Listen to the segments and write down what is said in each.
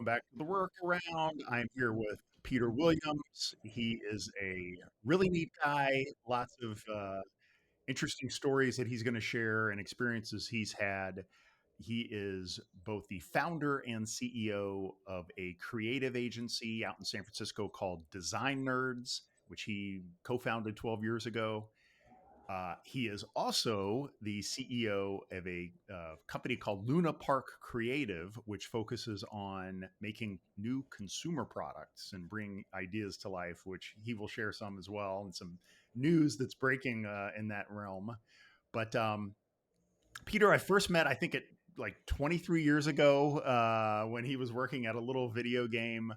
welcome back to the workaround. I'm here with Peter Williams. He is a really neat guy, lots of interesting stories that he's going to share and experiences he's had. He is both the founder and CEO of a creative agency out in San Francisco called Designerds, which he co founded 12 years ago. He is also the CEO of a company called Luna Park Creative, which focuses on making new consumer products and bring ideas to life, which he will share some as well, and some news that's breaking in that realm. But Peter, I first met, I think, at like 23 years ago when he was working at a little video game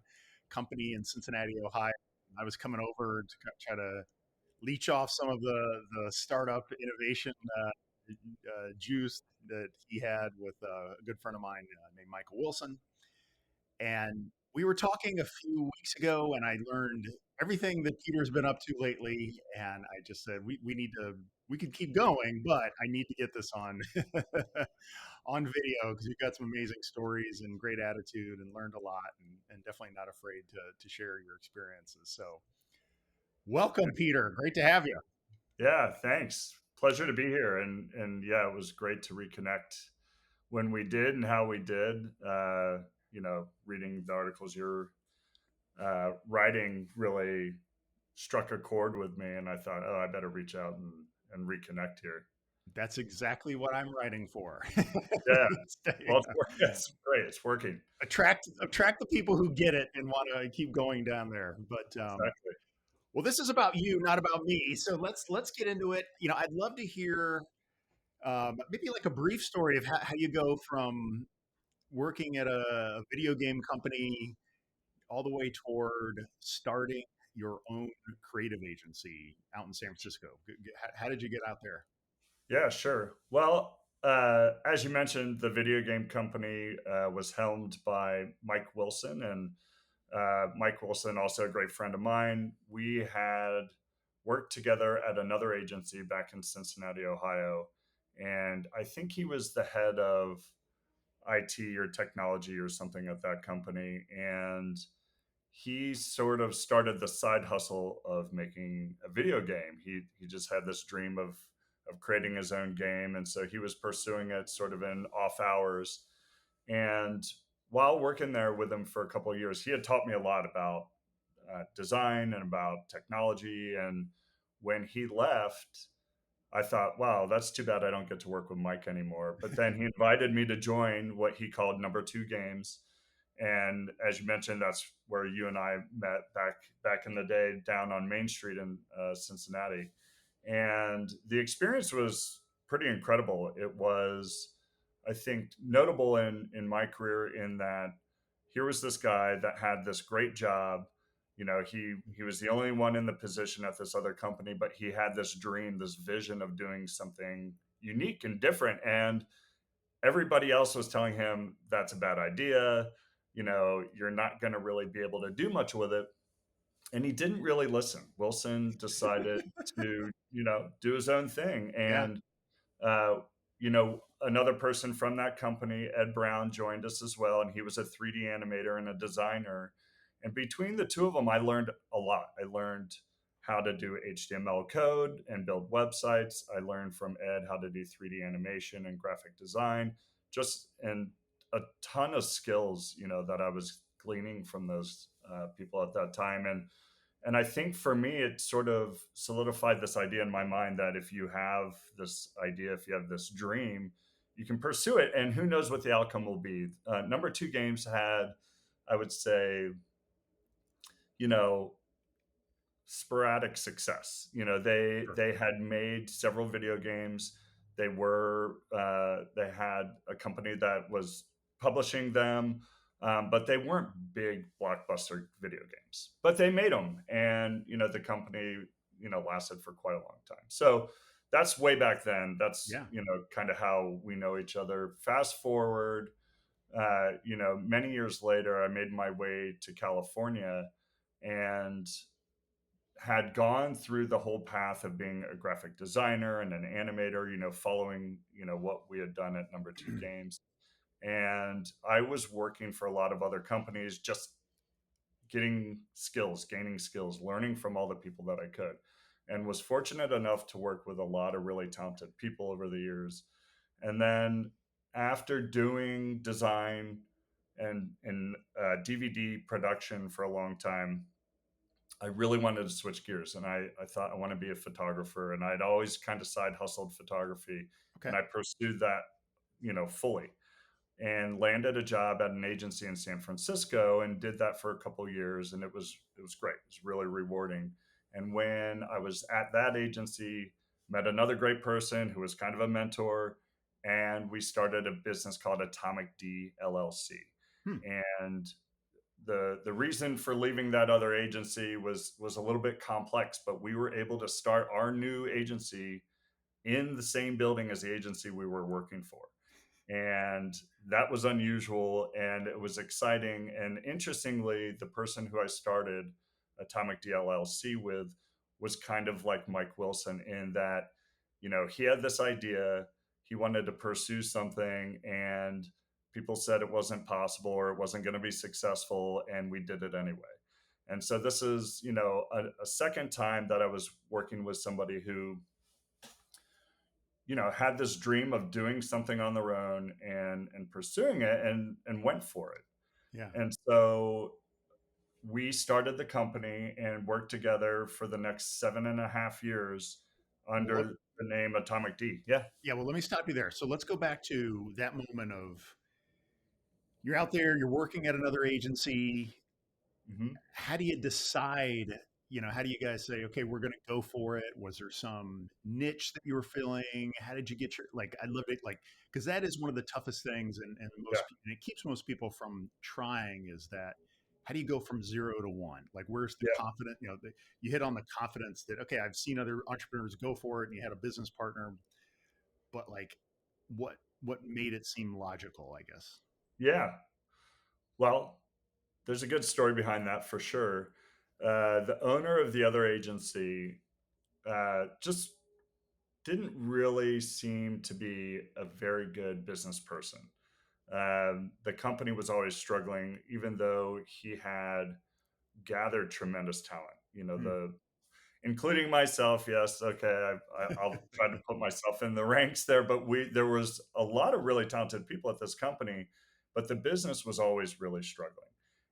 company in Cincinnati, Ohio. I was coming over to try to leech off some of the startup innovation juice that he had with a good friend of mine named Michael Wilson. And we were talking a few weeks ago, and I learned everything that Peter's been up to lately. And I just said we need to we could keep going, but I need to get this on on video because you've got some amazing stories and great attitude, and learned a lot, and definitely not afraid to share your experiences. So welcome, Peter. Great to have you. Yeah, thanks. Pleasure to be here. And yeah, it was great to reconnect when we did and how we did. Reading the articles you're writing really struck a chord with me, and I thought, oh, I better reach out and reconnect here. That's exactly what I'm writing for. Yeah, well, it's great. It's working. Attract the people who get it and want to keep going down there. But Exactly. well, this is about you, not about me. So let's get into it. I'd love to hear maybe like a brief story of how you go from working at a video game company all the way toward starting your own creative agency out in San Francisco. How did you get out there? Yeah, sure. Well, as you mentioned, the video game company was helmed by Mike Wilson, and Mike Wilson, also a great friend of mine. We had worked together at another agency back in Cincinnati, Ohio, and I think he was the head of IT or technology or something at that company, and he sort of started the side hustle of making a video game. He just had this dream of creating his own game, and so he was pursuing it sort of in off hours. And while working there with him for a couple of years, he had taught me a lot about design and about technology. And when he left, I thought, wow, that's too bad I don't get to work with Mike anymore. But then he invited me to join what he called Number Two Games. And as you mentioned, that's where you and I met back in the day down on Main Street in Cincinnati. And the experience was pretty incredible. It was, I think, notable in my career in that here was this guy that had this great job. He was the only one in the position at this other company, but he had this dream, this vision of doing something unique and different. And everybody else was telling him that's a bad idea. You're not going to really be able to do much with it. And he didn't really listen. Wilson decided to, do his own thing. Yeah. And another person from that company, Ed Brown, joined us as well, and he was a 3D animator and a designer. And between the two of them, I learned a lot. I learned how to do HTML code and build websites. I learned from Ed how to do 3D animation and graphic design, just and a ton of skills, that I was gleaning from those people at that time. And I think for me, it sort of solidified this idea in my mind that if you have this idea, if you have this dream, you can pursue it. And who knows what the outcome will be. Number Two Games had, I would say, you know, sporadic success. Sure. They had made several video games. They had a company that was publishing them, but they weren't big blockbuster video games. But they made them, and the company lasted for quite a long time. So that's way back then. That's Yeah. kind of how we know each other. Fast forward, many years later, I made my way to California and had gone through the whole path of being a graphic designer and an animator, following, what we had done at Number Two Games. And I was working for a lot of other companies, just getting skills, gaining skills, learning from all the people that I could, and was fortunate enough to work with a lot of really talented people over the years. And then after doing design and DVD production for a long time, I really wanted to switch gears, and I thought I want to be a photographer, and I'd always kind of side hustled photography, and Okay. I pursued that, fully, and landed a job at an agency in San Francisco and did that for a couple years, and it was great. It was really rewarding. And when I was at that agency, met another great person who was kind of a mentor, and we started a business called Atomic D LLC. Hmm. And the reason for leaving that other agency was a little bit complex, but we were able to start our new agency in the same building as the agency we were working for, and that was unusual and it was exciting. And interestingly, the person who I started Atomic DLLC with was kind of like Mike Wilson in that, he had this idea, he wanted to pursue something, and people said it wasn't possible or it wasn't going to be successful, and we did it anyway. And so this is, a second time that I was working with somebody who, had this dream of doing something on their own and pursuing it and went for it. Yeah. And so we started the company and worked together for the next 7.5 years Well, under the name Atomic D. Yeah. yeah. Well, let me stop you there. So let's go back to that moment of you're out there, you're working at another agency. Hmm. How do you decide? How do you guys say, okay, we're going to go for it? Was there some niche that you were filling? How did you get your, like, I love it, like, because that is one of the toughest things, and Yeah. and it keeps most people from trying is that how do you go from 0 to 1? Like, where's the Yeah. confidence? You hit on the confidence that, okay, I've seen other entrepreneurs go for it and you had a business partner, but like, what made it seem logical, I guess? Yeah. Well, there's a good story behind that for sure. The owner of the other agency just didn't really seem to be a very good business person. The company was always struggling, even though he had gathered tremendous talent. Hmm. The including myself. Yes, okay, I'll try to put myself in the ranks there, but there was a lot of really talented people at this company, but the business was always really struggling.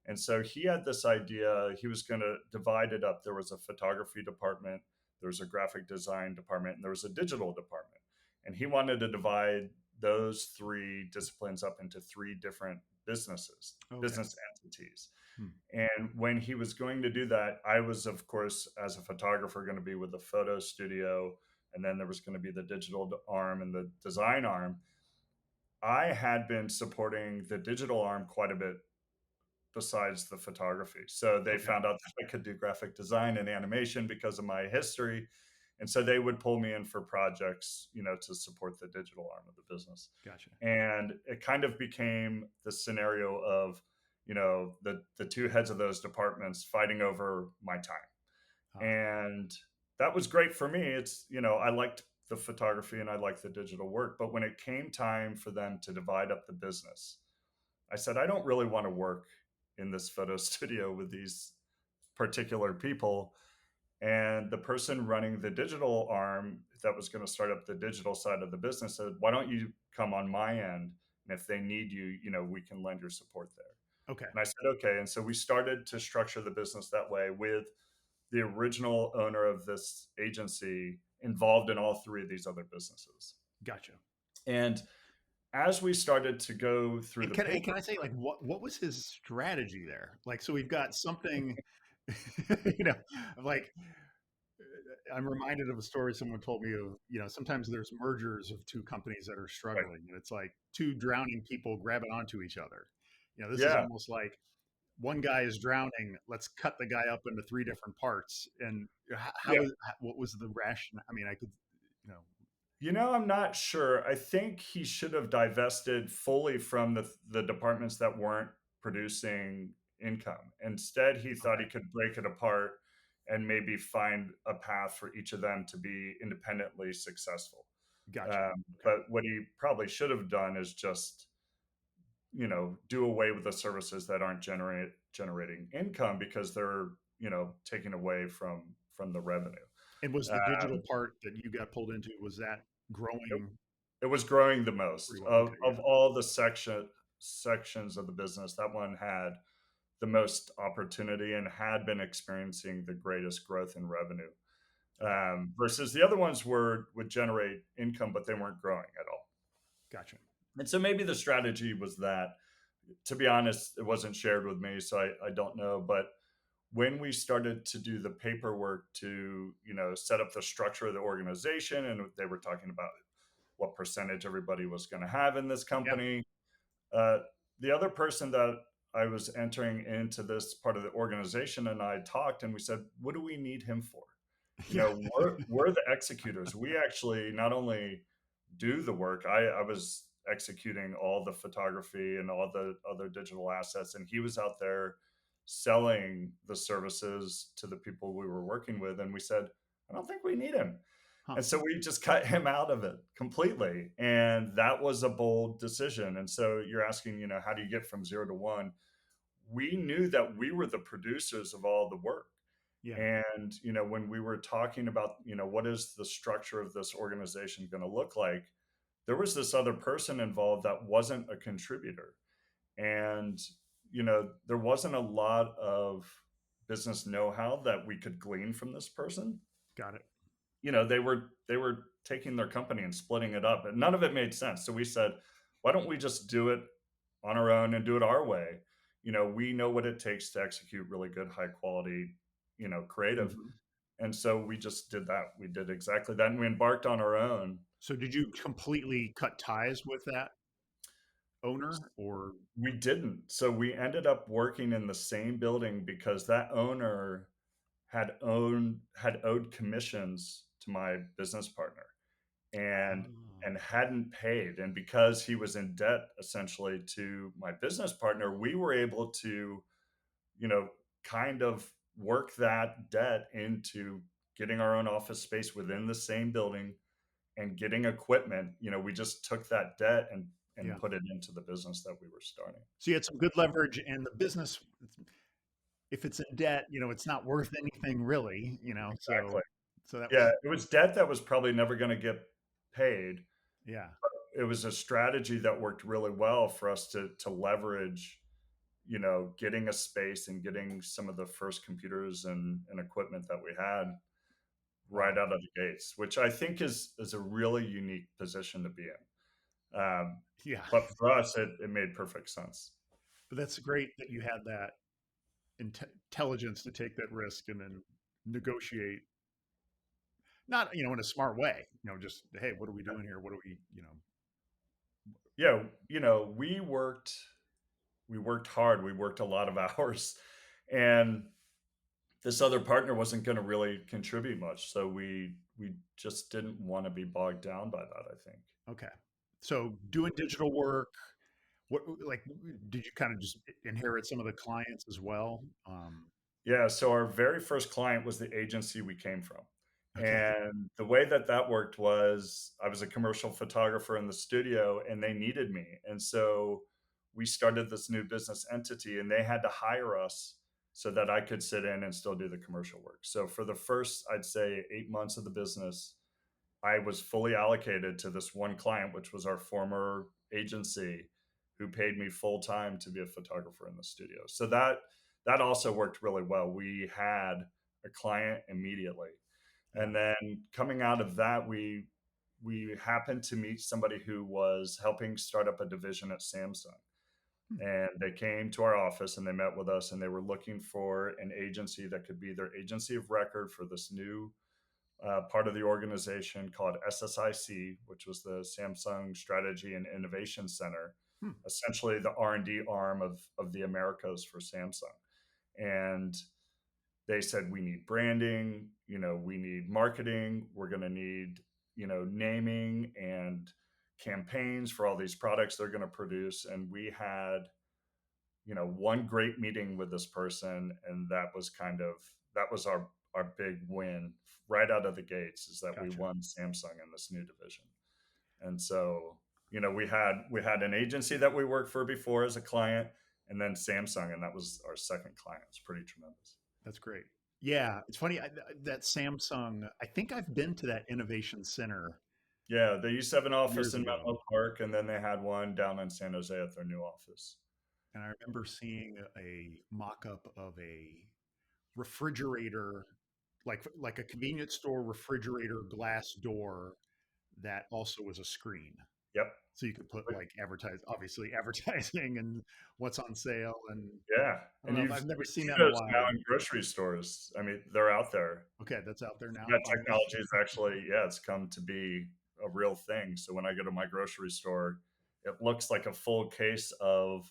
And so he had this idea. He was going to divide it up. There was a photography department, there was a graphic design department, and there was a digital department. And he wanted to divide those three disciplines up into three different Okay. business entities. Hmm. And when he was going to do that, I was, of course, as a photographer, going to be with the photo studio. And then there was going to be the digital arm and the design arm. I had been supporting the digital arm quite a bit besides the photography. So they Okay. found out that I could do graphic design and animation because of my history. And so they would pull me in for projects, to support the digital arm of the business. Gotcha. And it kind of became the scenario of, the two heads of those departments fighting over my time. Ah, And that was great for me. It's, I liked the photography and I liked the digital work. But when it came time for them to divide up the business, I said, I don't really want to work in this photo studio with these particular people. And the person running the digital arm that was going to start up the digital side of the business said, why don't you come on my end? And if they need you, we can lend your support there. okay. And I said, okay. And so we started to structure the business that way with the original owner of this agency involved in all three of these other businesses. Gotcha. And as we started to go through And the can paper, I say, like, what was his strategy there? Like, so we've got something, you know, like I'm reminded of a story someone told me of, sometimes there's mergers of two companies that are right? struggling, and it's like two drowning people grabbing onto each other. This is Yeah, almost like one guy is drowning. Let's cut the guy up into three different parts. And yeah. what was the rationale? I mean, I could, you know, I'm not sure. I think he should have divested fully from the departments that weren't producing income. Instead, he thought okay, he could break it apart and maybe find a path for each of them to be independently successful. gotcha. Okay, But what he probably should have done is just do away with the services that aren't generating income because they're taking away from the revenue. And was the digital Um, part that you got pulled into, was that it, growing it was growing the pretty most well? of Okay, of yeah, all the sections of the business. That one had the most opportunity and had been experiencing the greatest growth in revenue. okay, Versus the other ones would generate income, but they weren't growing at all. gotcha. And so maybe the strategy was that, to be honest, it wasn't shared with me, so I don't know. But when we started to do the paperwork to, set up the structure of the organization, and they were talking about what percentage everybody was going to have in this Yeah, company, uh, the other person that I was entering into this part of the organization and I talked and we said, what do we need him for? yeah, We're the executors. We actually not only do the work, I was executing all the photography and all the other digital assets, and he was out there selling the services to the people we were working with. And we said, I don't think we need him. huh, And so we just cut him out of it completely. And that was a bold decision. And so you're asking, how do you get from 0 to 1? We knew that we were the producers of all the work. yeah, And, when we were talking about, what is the structure of this organization going to look like, there was this other person involved that wasn't a contributor. And, there wasn't a lot of business know-how that we could glean from this person. got it. They were taking their company and splitting it up, and none of it made sense. So we said, why don't we just do it on our own and do it our way? We know what it takes to execute really good, high quality, creative. Mhm. And so we just did that. We did exactly that, and we embarked on our own. So did you completely cut ties with that owner or We didn't. So we ended up working in the same building because that owner had owed commissions to my business partner, and oh, and hadn't paid. And because he was in debt essentially to my business partner, we were able to, you know, kind of work that debt into getting our own office space within the same building and getting equipment. We just took that debt and yeah. put it into the business that we were starting. So you had some good leverage and the business, if it's in debt, it's not worth anything really, Exactly. so that Yeah, was it was debt that was probably never going to get paid. yeah, It was a strategy that worked really well for us to leverage, getting a space and getting some of the first computers and equipment that we had right wow. out of the gates, which I think is a really unique position to be in. Yeah. But for us, it made perfect sense. But that's great that you had that intelligence to take that risk and then negotiate, not, in a smart way, just, hey, what are we doing here? What are we, Yeah, we worked hard. We worked a lot of hours, and this other partner wasn't going to really contribute much. So we just didn't want to be bogged down by that, I think. okay. So doing digital work, what, like, did you kind of just inherit some of the clients as well? Yeah, so our very first client was the agency we came from. Okay. And the way that that worked was I was a commercial photographer in the studio and they needed me. And so we started this new business entity and they had to hire us so that I could sit in and still do the commercial work. So for the first, I'd say, 8 months of the business, I was fully allocated to this one client, which was our former agency, who paid me full time to be a photographer in the studio. So that also worked really well. We had a client immediately, Yeah. and then coming out of that, we happened to meet somebody who was helping start up a division at Samsung. Hmm. And they came to our office and they met with us and they were looking for an agency that could be their agency of record for this new part of the organization called SSIC, which was the Samsung Strategy and Innovation Center, Hmm. essentially the R&D arm of the Americas for Samsung. And they said, we need branding, we need marketing, we're going to need, naming and campaigns for all these products they're going to produce. And we had, one great meeting with this person, and that was our big win right out of the gates, is that we Gotcha. won Samsung in this new division. And so, we had an agency that we worked for before as a client, and then Samsung, and that was our second client. It's pretty tremendous. That's great. Yeah, it's funny that Samsung. I think I've been to that innovation center Yeah, they used to have an office years in ago, Menlo Park, and then they had one down in San Jose at their new office. and I remember seeing a mock-up of a refrigerator, like a convenience store refrigerator glass door that also was a screen. Yep. So you could put like obviously advertising and what's on sale. And Yeah, I don't and know if you've I've never seen see that in a those now while. in grocery stores. I mean, they're out there. Okay, that's out there now, That finally. technology is actually, yeah, it's come to be a real thing. So when I go to my grocery store, it looks like a full case of,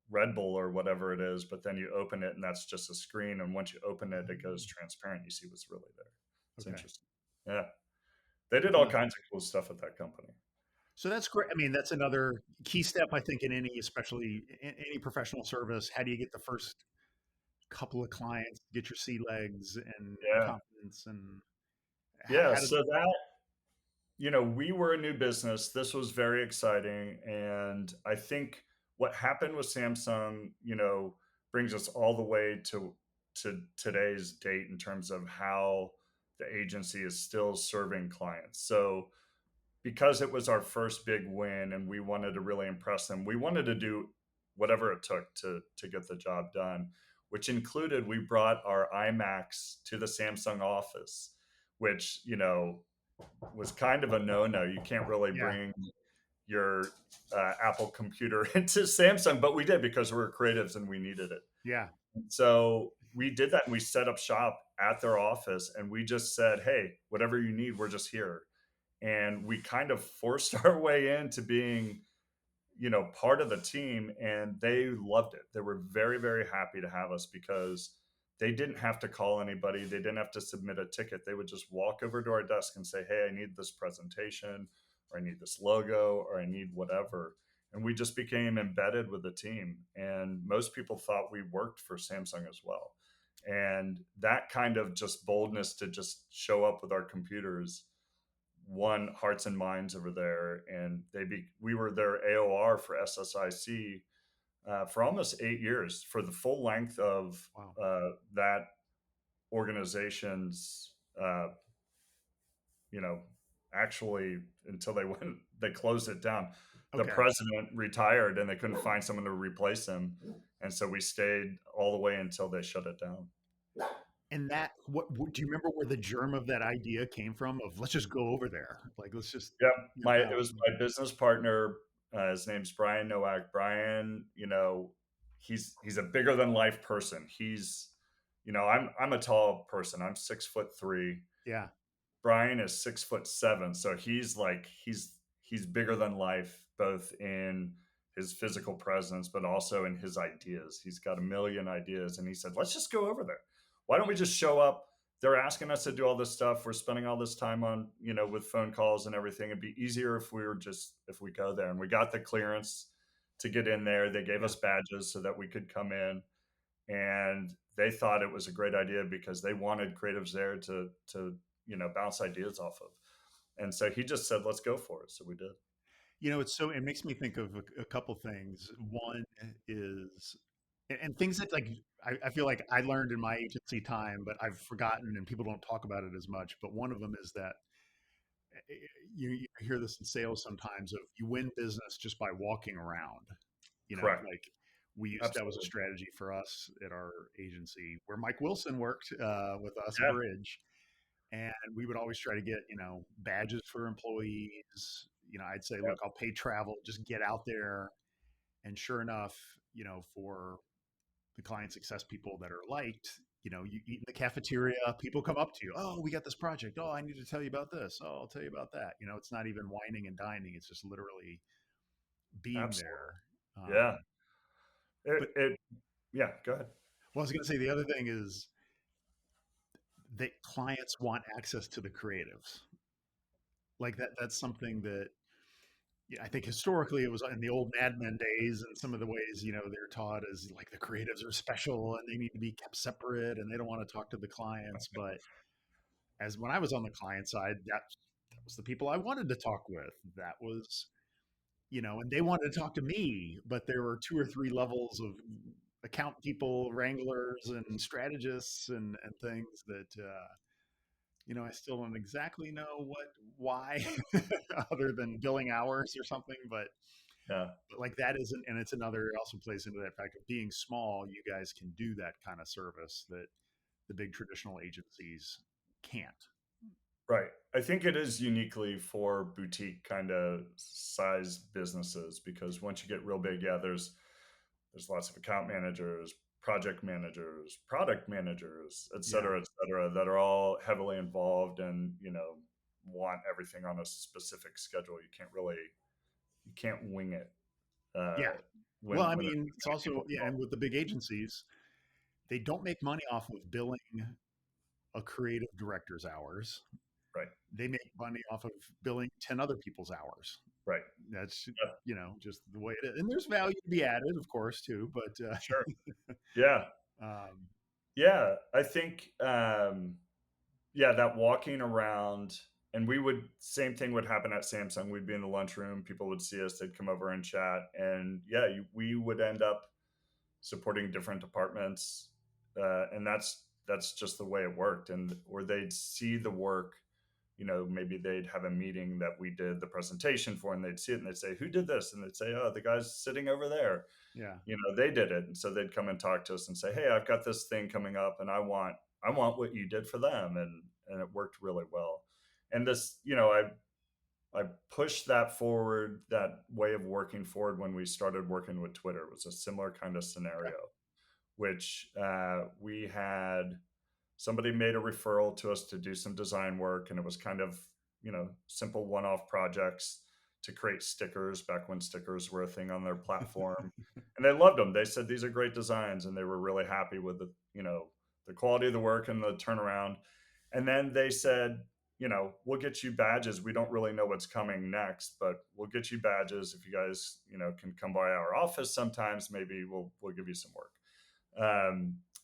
Red Bull or whatever it is, but then you open it and that's just a screen. And once you open it, it goes Mm, transparent. You see what's really there. It's okay. interesting. Yeah. They did all No. kinds of cool stuff at that company. So that's great. I mean, that's another key step, I think, in any, especially in any professional service. How do you get the first couple of clients, get your sea legs and Yeah. confidence, and Yeah. how did So that, we were a new business. This was very exciting. And I think what happened with Samsung, brings us all the way to today's date in terms of how the agency is still serving clients. So because it was our first big win and we wanted to really impress them, we wanted to do whatever it took to get the job done, which included we brought our iMacs to the Samsung office, which, was kind of a no-no. You can't really yeah, bring your Apple computer into Samsung, but we did because we were creatives and we needed it. yeah, So we did that and we set up shop at their office and we just said, hey, whatever you need, we're just here. And we kind of forced our way into being, part of the team, and they loved it. They were very, very happy to have us because they didn't have to call anybody. They didn't have to submit a ticket. They would just walk over to our desk and say, hey, I need this presentation, or I need this logo, or I need whatever. And we just became embedded with the team. And most people thought we worked for Samsung as well. And that kind of just boldness to just show up with our computers won hearts and minds over there. And we were their AOR for SSIC for almost 8 years, for the full length of wow, that organization's, uh, you know, actually until they closed it down. The okay. president retired and they couldn't find someone to replace him. And so we stayed all the way until they shut it down. And that, what do you remember where the germ of that idea came from? Of let's just go over there, like let's just Yep. camp It out. was my business partner. His name's Brian Nowak. Brian, he's a bigger than life person. I'm a tall person. I'm 6'3". Yeah, Brian is 6'7", so he's bigger than life, both in his physical presence, but also in his ideas. He's got a million ideas, and he said, "Let's just go over there. Why don't we just show up? They're asking us to do all this stuff. We're spending all this time on, with phone calls and everything. It'd be easier if we go there." And we got the clearance to get in there. They gave yeah. us badges so that we could come in, and they thought it was a great idea because they wanted creatives there to bounce ideas off of. And so he just said, let's go for it. So we did. It makes me think of a couple things. One is, and things that like I feel like I learned in my agency time, but I've forgotten and people don't talk about it as much. But one of them is that you hear this in sales sometimes of you win business just by walking around. Correct. Like that was a Absolutely. strategy for us at our agency where Mike Wilson worked with us, Yeah. Bridge, and we would always try to get badges for employees. I'd say, Yeah. look, I'll pay travel, just get out there. And sure enough, for the client success people that are liked, you eat in the cafeteria, people come up to you, oh, we got this project, oh, I need to tell you about this, oh, I'll tell you about that. It's not even whining and dining, it's just literally being Absolutely. there. Yeah. But It yeah, go ahead. well, I was going to say the other thing is that clients want access to the creatives. Like that's something that, yeah, I think historically it was in the old Mad Men days, and some of the ways they're taught is like the creatives are special and they need to be kept separate and they don't want to talk to the clients. But as when I was on the client side, that was the people I wanted to talk with. That was and they wanted to talk to me, but there were two or three levels of account people, wranglers, and strategists, and things that I still don't exactly know why, other than billing hours or something. Yeah. But like that isn't, and it's another also plays into that fact of being small. You guys can do that kind of service that the big traditional agencies can't. Right. I think it is uniquely for boutique kind of size businesses because once you get real big, yeah, there's lots of account managers, project managers, product managers, Yeah, et cetera, that are all heavily involved and, want everything on a specific schedule. You can't wing it yeah. uh, Well, I when there's mean, too it's many also, people yeah, and involved. with the big agencies, they don't make money off of billing a creative director's hours. Right. They make money off of billing 10 other people's hours. Right. That's, Yeah. just the way it is. And there's value to be added, of course, too. But Sure. Yeah. um, Yeah. I think, yeah, that walking around, and same thing would happen at Samsung. We'd be in the lunchroom, people would see us, they'd come over and chat, and yeah, we would end up supporting different departments, and that's just the way it worked. And or they'd see the work, maybe they'd have a meeting that we did the presentation for, and they'd see it, and they'd say, "Who did this?" And they'd say, "Oh, the guy's sitting over there." yeah, They did it, and so they'd come and talk to us and say, "Hey, I've got this thing coming up, and I want what you did for them," and it worked really well. And this, I pushed that forward, that way of working forward when we started working with Twitter. It was a similar kind of okay, scenario, which we had somebody made a referral to us to do some design work, and it was kind of simple one-off projects to create stickers back when stickers were a thing on their platform, and they loved them. They said these are great designs, and they were really happy with the quality of the work and the turnaround. And then they said, we'll get you badges. We don't really know what's coming next, but we'll get you badges if you guys can come by our office sometimes. Maybe we'll give you some work.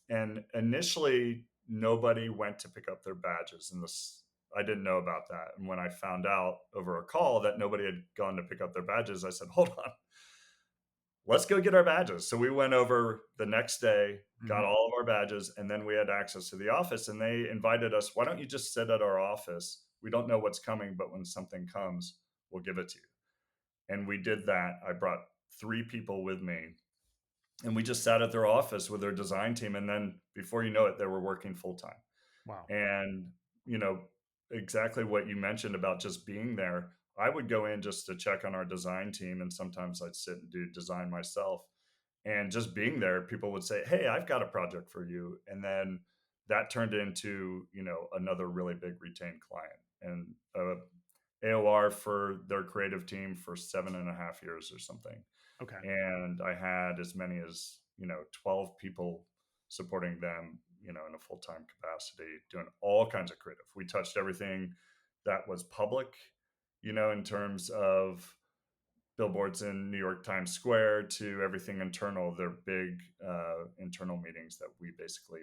And initially, nobody went to pick up their badges, and this I didn't know about that. And when I found out over a call that nobody had gone to pick up their badges, I said, "Hold on, let's go get our badges." So we went over the next day, got hmm, all of our badges, and then we had access to the office. And they invited us, "Why don't you just sit at our office? We don't know what's coming, but when something comes, we'll give it to you." And we did that. I brought three people with me, and we just sat at their office with their design team. And then before you know it, they were working full time. wow, And you know exactly what you mentioned about just being there. I would go in just to check on our design team, and sometimes I'd sit and do design myself. And just being there, people would say, "Hey, I've got a project for you," and then that turned into another really big retained client, and AOR for their creative team for 7.5 years or something. okay, And I had as many as 12 people supporting them, in a full time capacity, doing all kinds of creative. We touched everything that was public, in terms of billboards in New York Times Square to everything internal. They're big internal meetings that we basically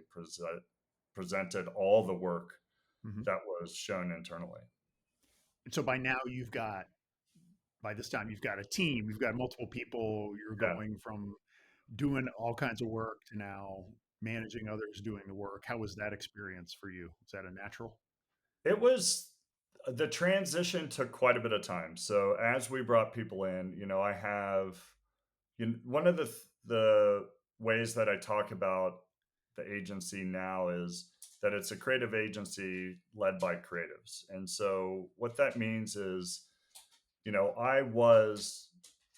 presented all the work hmm. that was shown internally. So by this time you've got a team, you've got multiple people. You're Yeah. going from doing all kinds of work to now managing others doing the work. How was that experience for you? Was that a natural? It was the transition took quite a bit of time. So as we brought people in, I have one of the ways that I talk about the agency now is that it's a creative agency led by creatives. And so what that means is, I was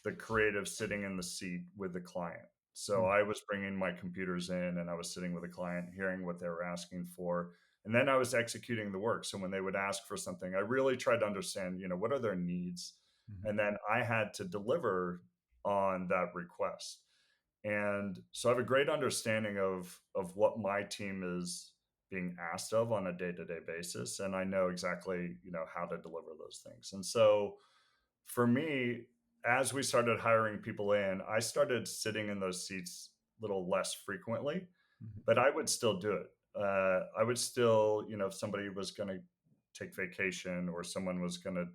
the creative sitting in the seat with the client. So Mm, I was bringing my computers in, and I was sitting with the client, hearing what they were asking for. And then I was executing the work. So when they would ask for something, I really tried to understand, what are their needs? mhm. And then I had to deliver on that request. And so I have a great understanding of what my team is being asked of on a day-to-day basis. And I know exactly, how to deliver those things. And so for me, as we started hiring people in, I started sitting in those seats a little less frequently, Mhm. but I would still do it. I would still, if somebody was going to take vacation, or someone was going to,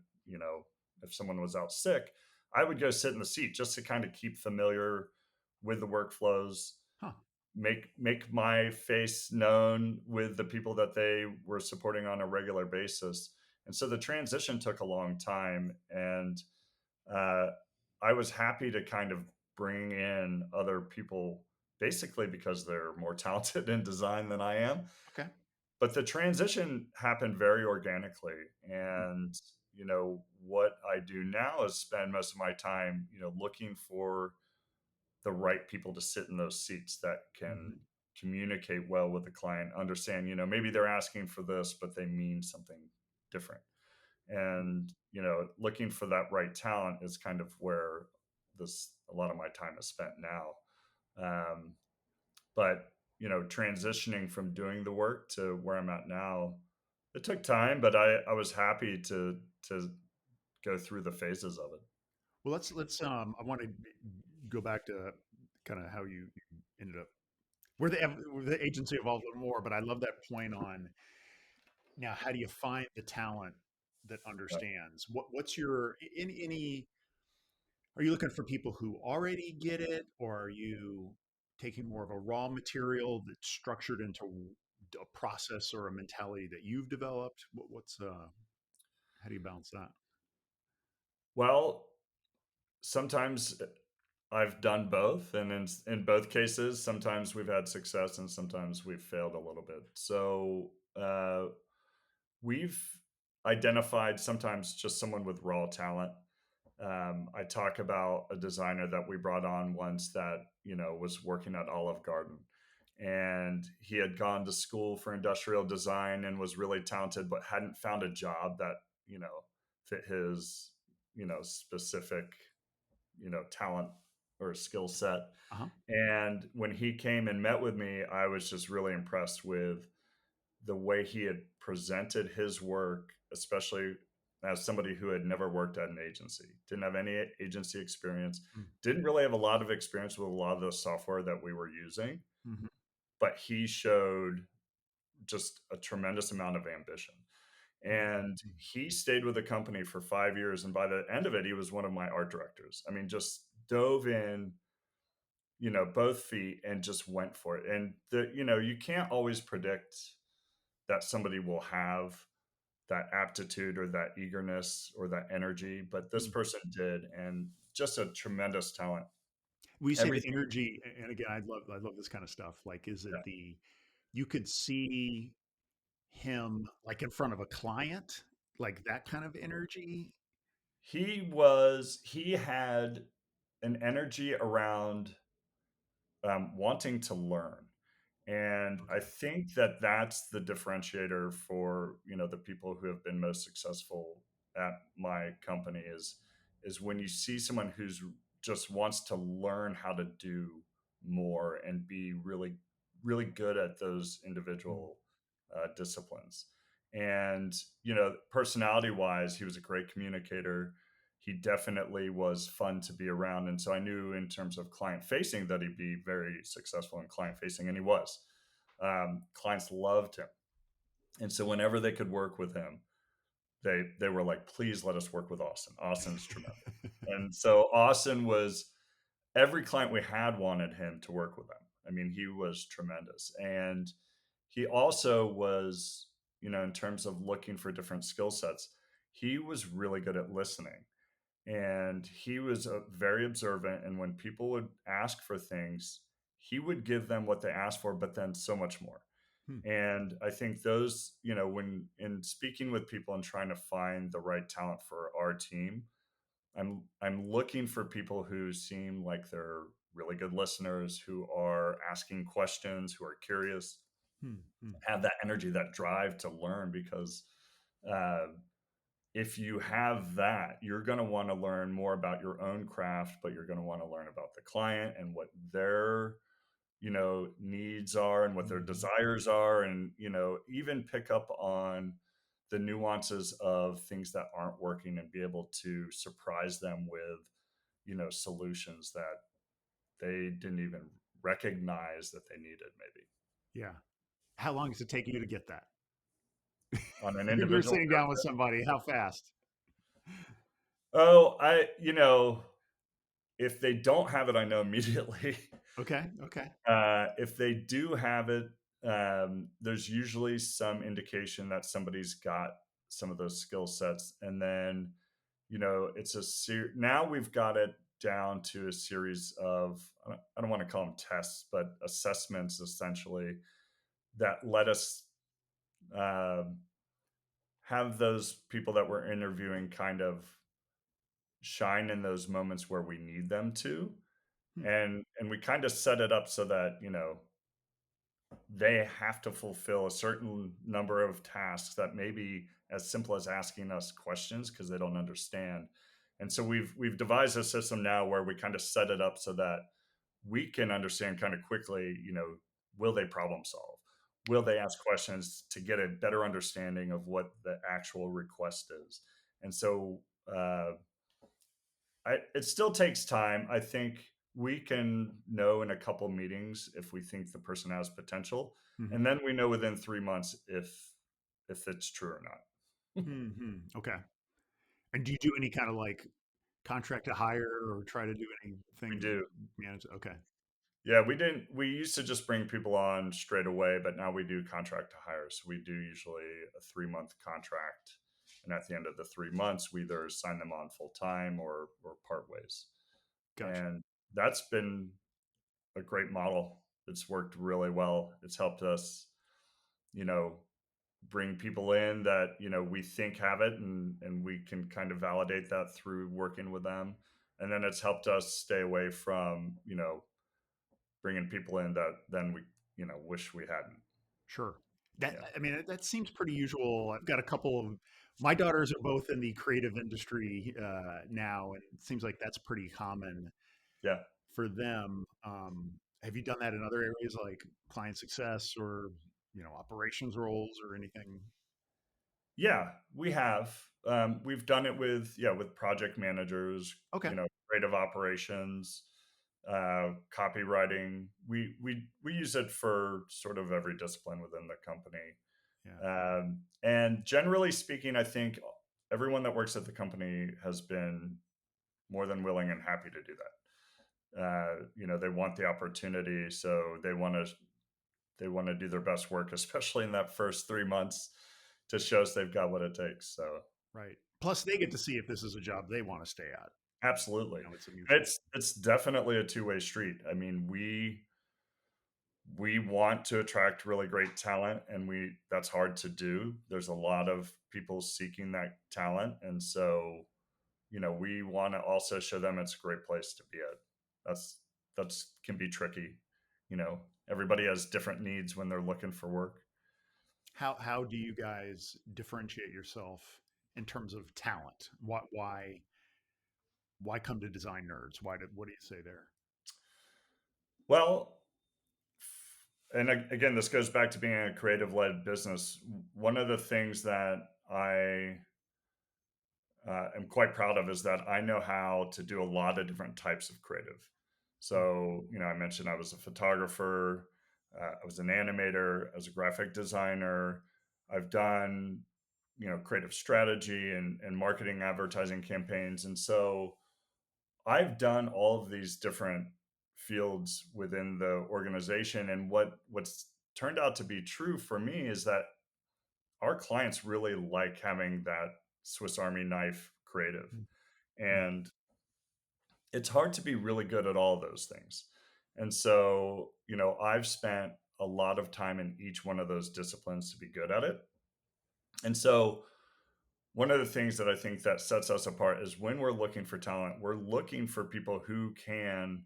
if someone was out sick, I would go sit in the seat just to kind of keep familiar with the workflows, Huh. make my face known with the people that they were supporting on a regular basis. And so the transition took a long time, and uh, I was happy to kind of bring in other people, basically because they're more talented in design than I am. Okay. But the transition happened very organically, Mm, and what I do now is spend most of my time looking for the right people to sit in those seats that can mhm, communicate well with the client, understand, maybe they're asking for this, but they mean something different. mm. And, looking for that right talent is kind of where this a lot of my time is spent now. Um, but, transitioning from doing the work to where I'm at now, it took time, but I was happy to go through the phases of it. Well, let's I want to go back to kind of how you ended up where the agency evolved a little more, but I love that point on now how do you find the talent that Yeah. understands? What's your any are you looking for people who already get it, or are you taking more of a raw material that's structured into a process or a mentality that you've developed? What's how do you balance that? Well, sometimes I've done both, and in both cases, sometimes we've had success and sometimes we've failed a little bit. So we've identified sometimes just someone with raw talent. I talk about a designer that we brought on once that was working at Olive Garden, and he had gone to school for industrial design and was really talented, but hadn't found a job that fit his specific talent or skill set. Uh-huh. And when he came and met with me, I was just really impressed with the way he had presented his work, especially as somebody who had never worked at an agency, didn't have any agency experience, didn't really have a lot of experience with a lot of the software that we were using, Mm-hmm. but he showed just a tremendous amount of ambition. And Mm-hmm. he stayed with the company for 5 years. And by the end of it, he was one of my art directors. I mean, just dove in, both feet and just went for it. And you can't always predict that somebody will have that aptitude or that eagerness or that energy, but this Mm. person did, and just a tremendous talent. We say the Everything. energy, and again, I love this kind of stuff. Like, is Yeah. it the you could see him like in front of a client, like that kind of energy? He had an energy around wanting to learn. And I Okay. think that that's the differentiator for, the people who have been most successful at my company is when you see someone who's just wants to learn how to do more and be really really good at those Mm. individual disciplines. And personality wise, he was a great communicator. He definitely was fun to be around. And so I knew in terms of client facing that he'd be very successful in client facing, and he was. Clients loved him. And so whenever they could work with him, they were like, please let us work with Austin. Austin's tremendous. And so Austin was, every client we had wanted him to work with them. I mean, he was tremendous. And he also was, in terms of looking for different skill sets, he was really good at listening, and he was very observant. And when people would ask for things, he would give them what they asked for, but then so much more. Hmm. And I think those, when in speaking with people and trying to find the right talent for our team, I'm looking for people who seem like they're really good listeners, who are asking questions, who are curious, Hmm. Hmm. have that energy, that drive to learn. Because uh, if you have that, you're going to want to learn more about your own craft, but you're going to want to learn about the client and what their needs are and what their Mhm. desires are, and even pick up on the nuances of things that aren't working and be able to surprise them with solutions that they didn't even recognize that they needed, maybe Yeah. How long does it take you to get that? on an When you're individual sitting down with person. somebody, how fast? Oh, If they don't have it, I know immediately. Okay. Okay. If they do have it, there's usually some indication that somebody's got some of those skill sets, and then it's now we've got it down to a series of I don't want to call them tests, but assessments essentially that let us um, have those people that we're interviewing kind of shine in those moments where we need them to, Hmm. and we kind of set it up so that they have to fulfill a certain number of tasks that may be as simple as asking us questions because they don't understand. And so we've devised a system now where we kind of set it up so that we can understand kind of quickly, will they problem solve? Will Okay. they ask questions to get a better understanding of what the actual request is? And so it still takes time. I think we can know in a couple meetings if we think the person has potential, Hmm. and then we know within 3 months if it's true or not. Hmm. Okay. And do you do any kind of like contract to hire or try to do We anything to do. manage? Okay. Yeah, we didn't. We used to just bring people on straight away, but now we do contract to hire. So we do usually a 3 month contract, and at the end of the 3 months, we either sign them on full time or part ways. Gotcha. And that's been a great model. It's worked really well. It's helped us, you know, bring people in that, we think have it, and we can kind of validate that through working with them. And then it's helped us stay away from, bringing people in that then we, wish we hadn't. Sure. That Yeah. I mean, that seems pretty usual. I've got a couple of my daughters are both in the creative industry now, and it seems like that's pretty common Yeah. for them. Have you done that in other areas like client success or operations roles or anything? Yeah, we have. We've done it with, with project managers, Okay. creative operations, copywriting. We use it for sort of every discipline within the company. Yeah. And generally speaking, I think everyone that works at the company has been more than willing and happy to do that. They want the opportunity, so they want to do their best work, especially in that first 3 months, to show us they've got what it takes. So Right. Plus, they get to see if this is a job they want to stay at. absolutely, It's a mutual. it's definitely a two-way street. I mean, we want to attract really great talent, and we that's hard to do. There's a lot of people seeking that talent, and so we want to also show them it's a great place to be at. That's can be tricky. Everybody has different needs when they're looking for work. How do you guys differentiate yourself in terms of talent? Why come to Design Nerds? What do you say there? Well, and again, this goes back to being a creative led business. One of the things that I am quite proud of is that I know how to do a lot of different types of creative. Hmm. So, I mentioned I was a photographer, I was an animator, I was a graphic designer. I've done, creative strategy and marketing advertising campaigns. And so I've done all of these different fields within the organization. And what's turned out to be true for me is that our clients really like having that Swiss Army knife creative. Hmm. Hmm. And it's hard to be really good at all those things. And so, I've spent a lot of time in each one of those disciplines to be good at it. And so, one of the things that I think that sets us apart is when we're looking for talent, we're looking for people who can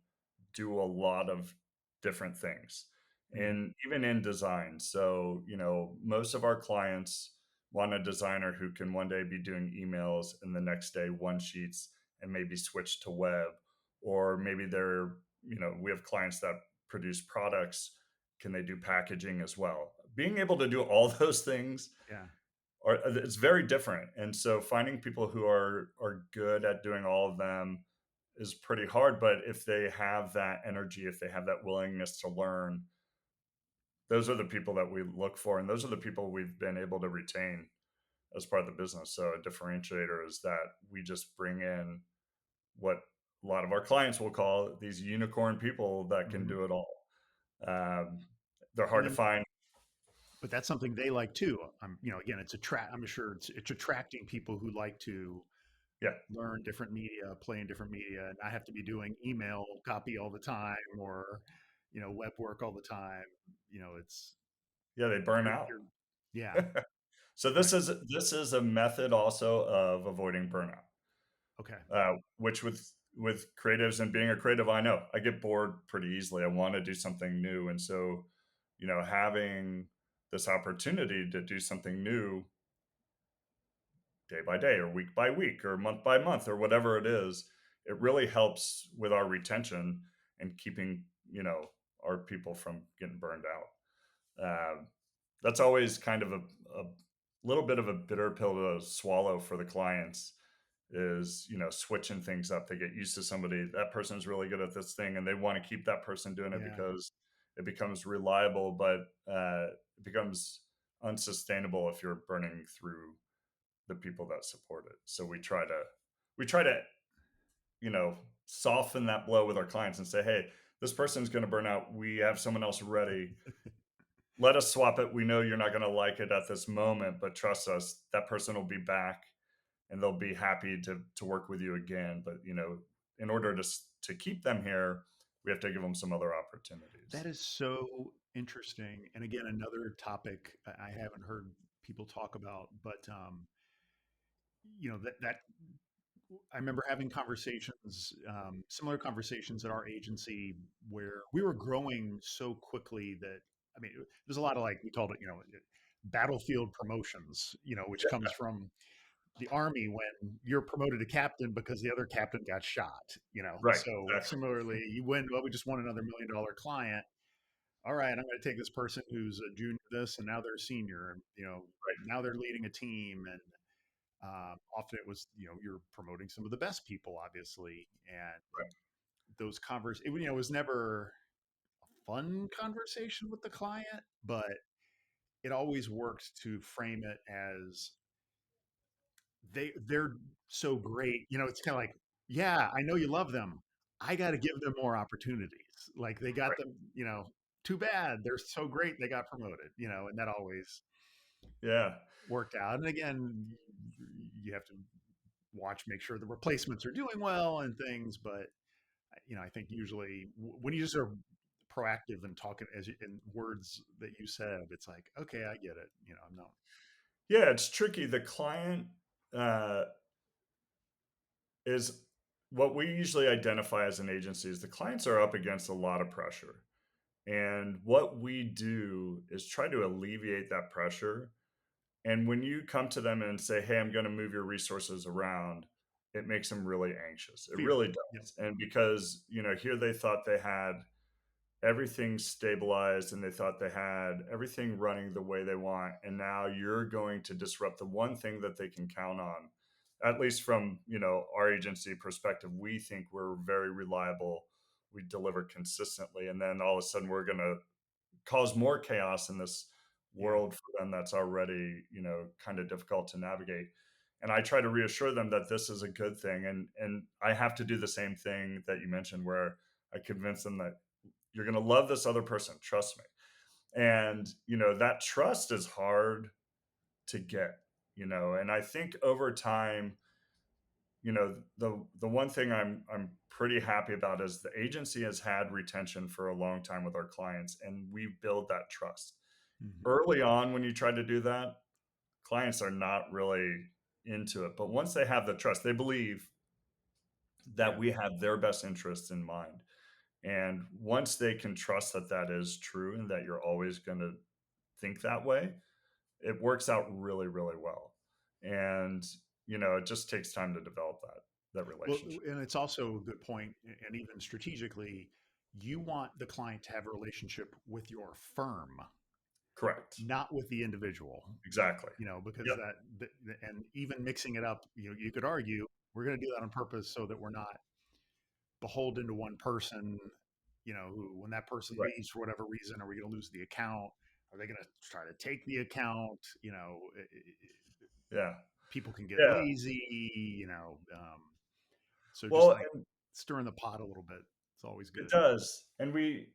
do a lot of different things, Hmm. and even in design. So, most of our clients want a designer who can one day be doing emails and the next day one sheets and maybe switch to web, or maybe we have clients that produce products. Can they do packaging as well? Being able to do all those things Yeah. it's very different. And so finding people who are good at doing all of them is pretty hard. But if they have that energy, if they have that willingness to learn, those are the people that we look for, and those are the people we've been able to retain as part of the business. So a differentiator is that we just bring in what a lot of our clients will call these unicorn people that can Mhm. do it all. Um, they're And hard to then, find. but that's something they like too. Again, I'm sure it's attracting people who like to Yeah, learn different media, play in different media, and not have to be doing email copy all the time or, web work all the time. It's yeah, they burn out. you're yeah, So right. this is a method also of avoiding burnout. Okay. Which with creatives and being a creative, I know I get bored pretty easily. I want to do something new, and so having this opportunity to do something new day by day or week by week or month by month or whatever it is, it really helps with our retention and keeping our people from getting burned out. That's always kind of a little bit of a bitter pill to swallow for the clients, is switching things up. They get used to somebody, that person's really good at this thing, and they want to keep that person doing it Yeah. because it becomes reliable, but it becomes unsustainable if you're burning through the people that support it. So we try to soften that blow with our clients and say, hey, this person's going to burn out, we have someone else ready, let us swap it. We know you're not going to like it at this moment, but trust us, that person will be back and they'll be happy to work with you again. But in order to keep them here, we have to give them some other That opportunities. is so interesting. And again, another topic I haven't heard people talk about, but that I remember having conversations, similar conversations at our agency where we were growing so quickly that, there's a lot of, like, we called it, battlefield promotions, which Yeah, comes from the army when you're promoted to captain because the other captain got shot, right, So exactly, similarly, you win, well, we just won another $1 million client. All right, I'm going to take this person who's a junior this, and now they're a senior, and right, now they're leading a team, and often it was, you're promoting some of the best people, obviously, and right. those it was never a fun conversation with the client, but it always worked to frame it as they're so great. It's kind of like, yeah, I know you love them. I got to give them more opportunities. Like they got them, too bad. They're so great. They got promoted, and that always Yeah. worked out. And again, you have to watch, make sure the replacements are doing well and things. But I think usually when you just are proactive and talking in words that you said, it's like, okay, I get it. I'm not. Yeah, it's tricky. The client uh, is what we usually identify as an agency is the clients are up against a lot of pressure. And what we do is try to alleviate that pressure. And when you come to them and say, hey, I'm going to move your resources around, it makes them really anxious. It Fear. really Yep. does. And because, here they thought they had everything stabilized and they thought they had everything running the way they want, and now you're going to disrupt the one thing that they can count on. At least from our agency perspective, we think we're very reliable, we deliver consistently, and then all of a sudden we're going to cause more chaos in this Yeah. world for them that's already kind of difficult to navigate. And I try to reassure them that this is a good thing, and I have to do the same thing that you mentioned, where I convince them that you're going to love this other person, trust me. And that trust is hard to get, and I think over time, the one thing I'm pretty happy about is the agency has had retention for a long time with our clients, and we build that trust. Hmm. Early on, when you try to do that, clients are not really into it, but once they have the trust, they believe that Yeah. we have their best interests in mind. And once they can trust that that is true and that you're always going to think that way, it works out really, really well. And, it just takes time to develop that Well, relationship. and it's also a good point, and even strategically, you want the client to have a relationship with your firm, Correct. not with the individual. Exactly. Because Yep. and even mixing it up, you could argue we're going to do that on purpose so that we're not beholden to one person. Who, when that person Right. leaves for whatever reason, are we going to lose the account? Are they going to try to take the account? Yeah. People can get Yeah. lazy. So just Well, like, stirring the pot a little bit. It's always It good. does. And we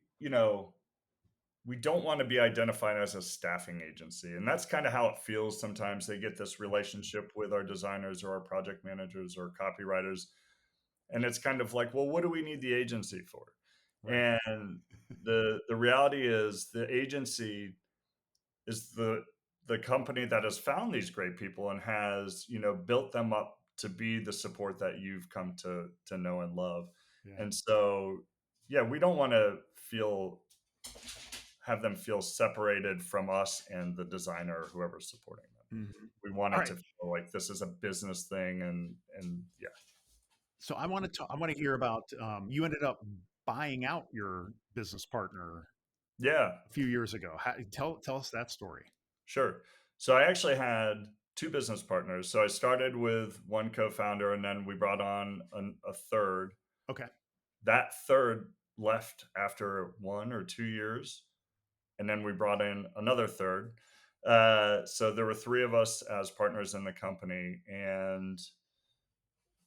don't want to be identified as a staffing agency. And that's kind of how it feels sometimes. They get this relationship with our designers or our project managers or copywriters. And it's kind of like, well, what do we need the agency for? Right. And the reality is the agency is the company that has found these great people and has, built them up to be the support that you've come to know and love. Yeah. And so, yeah, we don't want to feel have them feel separated from us and the designer or whoever's supporting them. Mhm. We want All it right. to feel like this is a business thing, and yeah. So I want to hear about you ended up buying out your business partner Yeah, a few years ago. Tell us that story. sure. So I actually had two business partners. So I started with one co-founder, and then we brought on a third. Okay. That third left after 1 or 2 years, and then we brought in another third. So there were three of us as partners in the company, and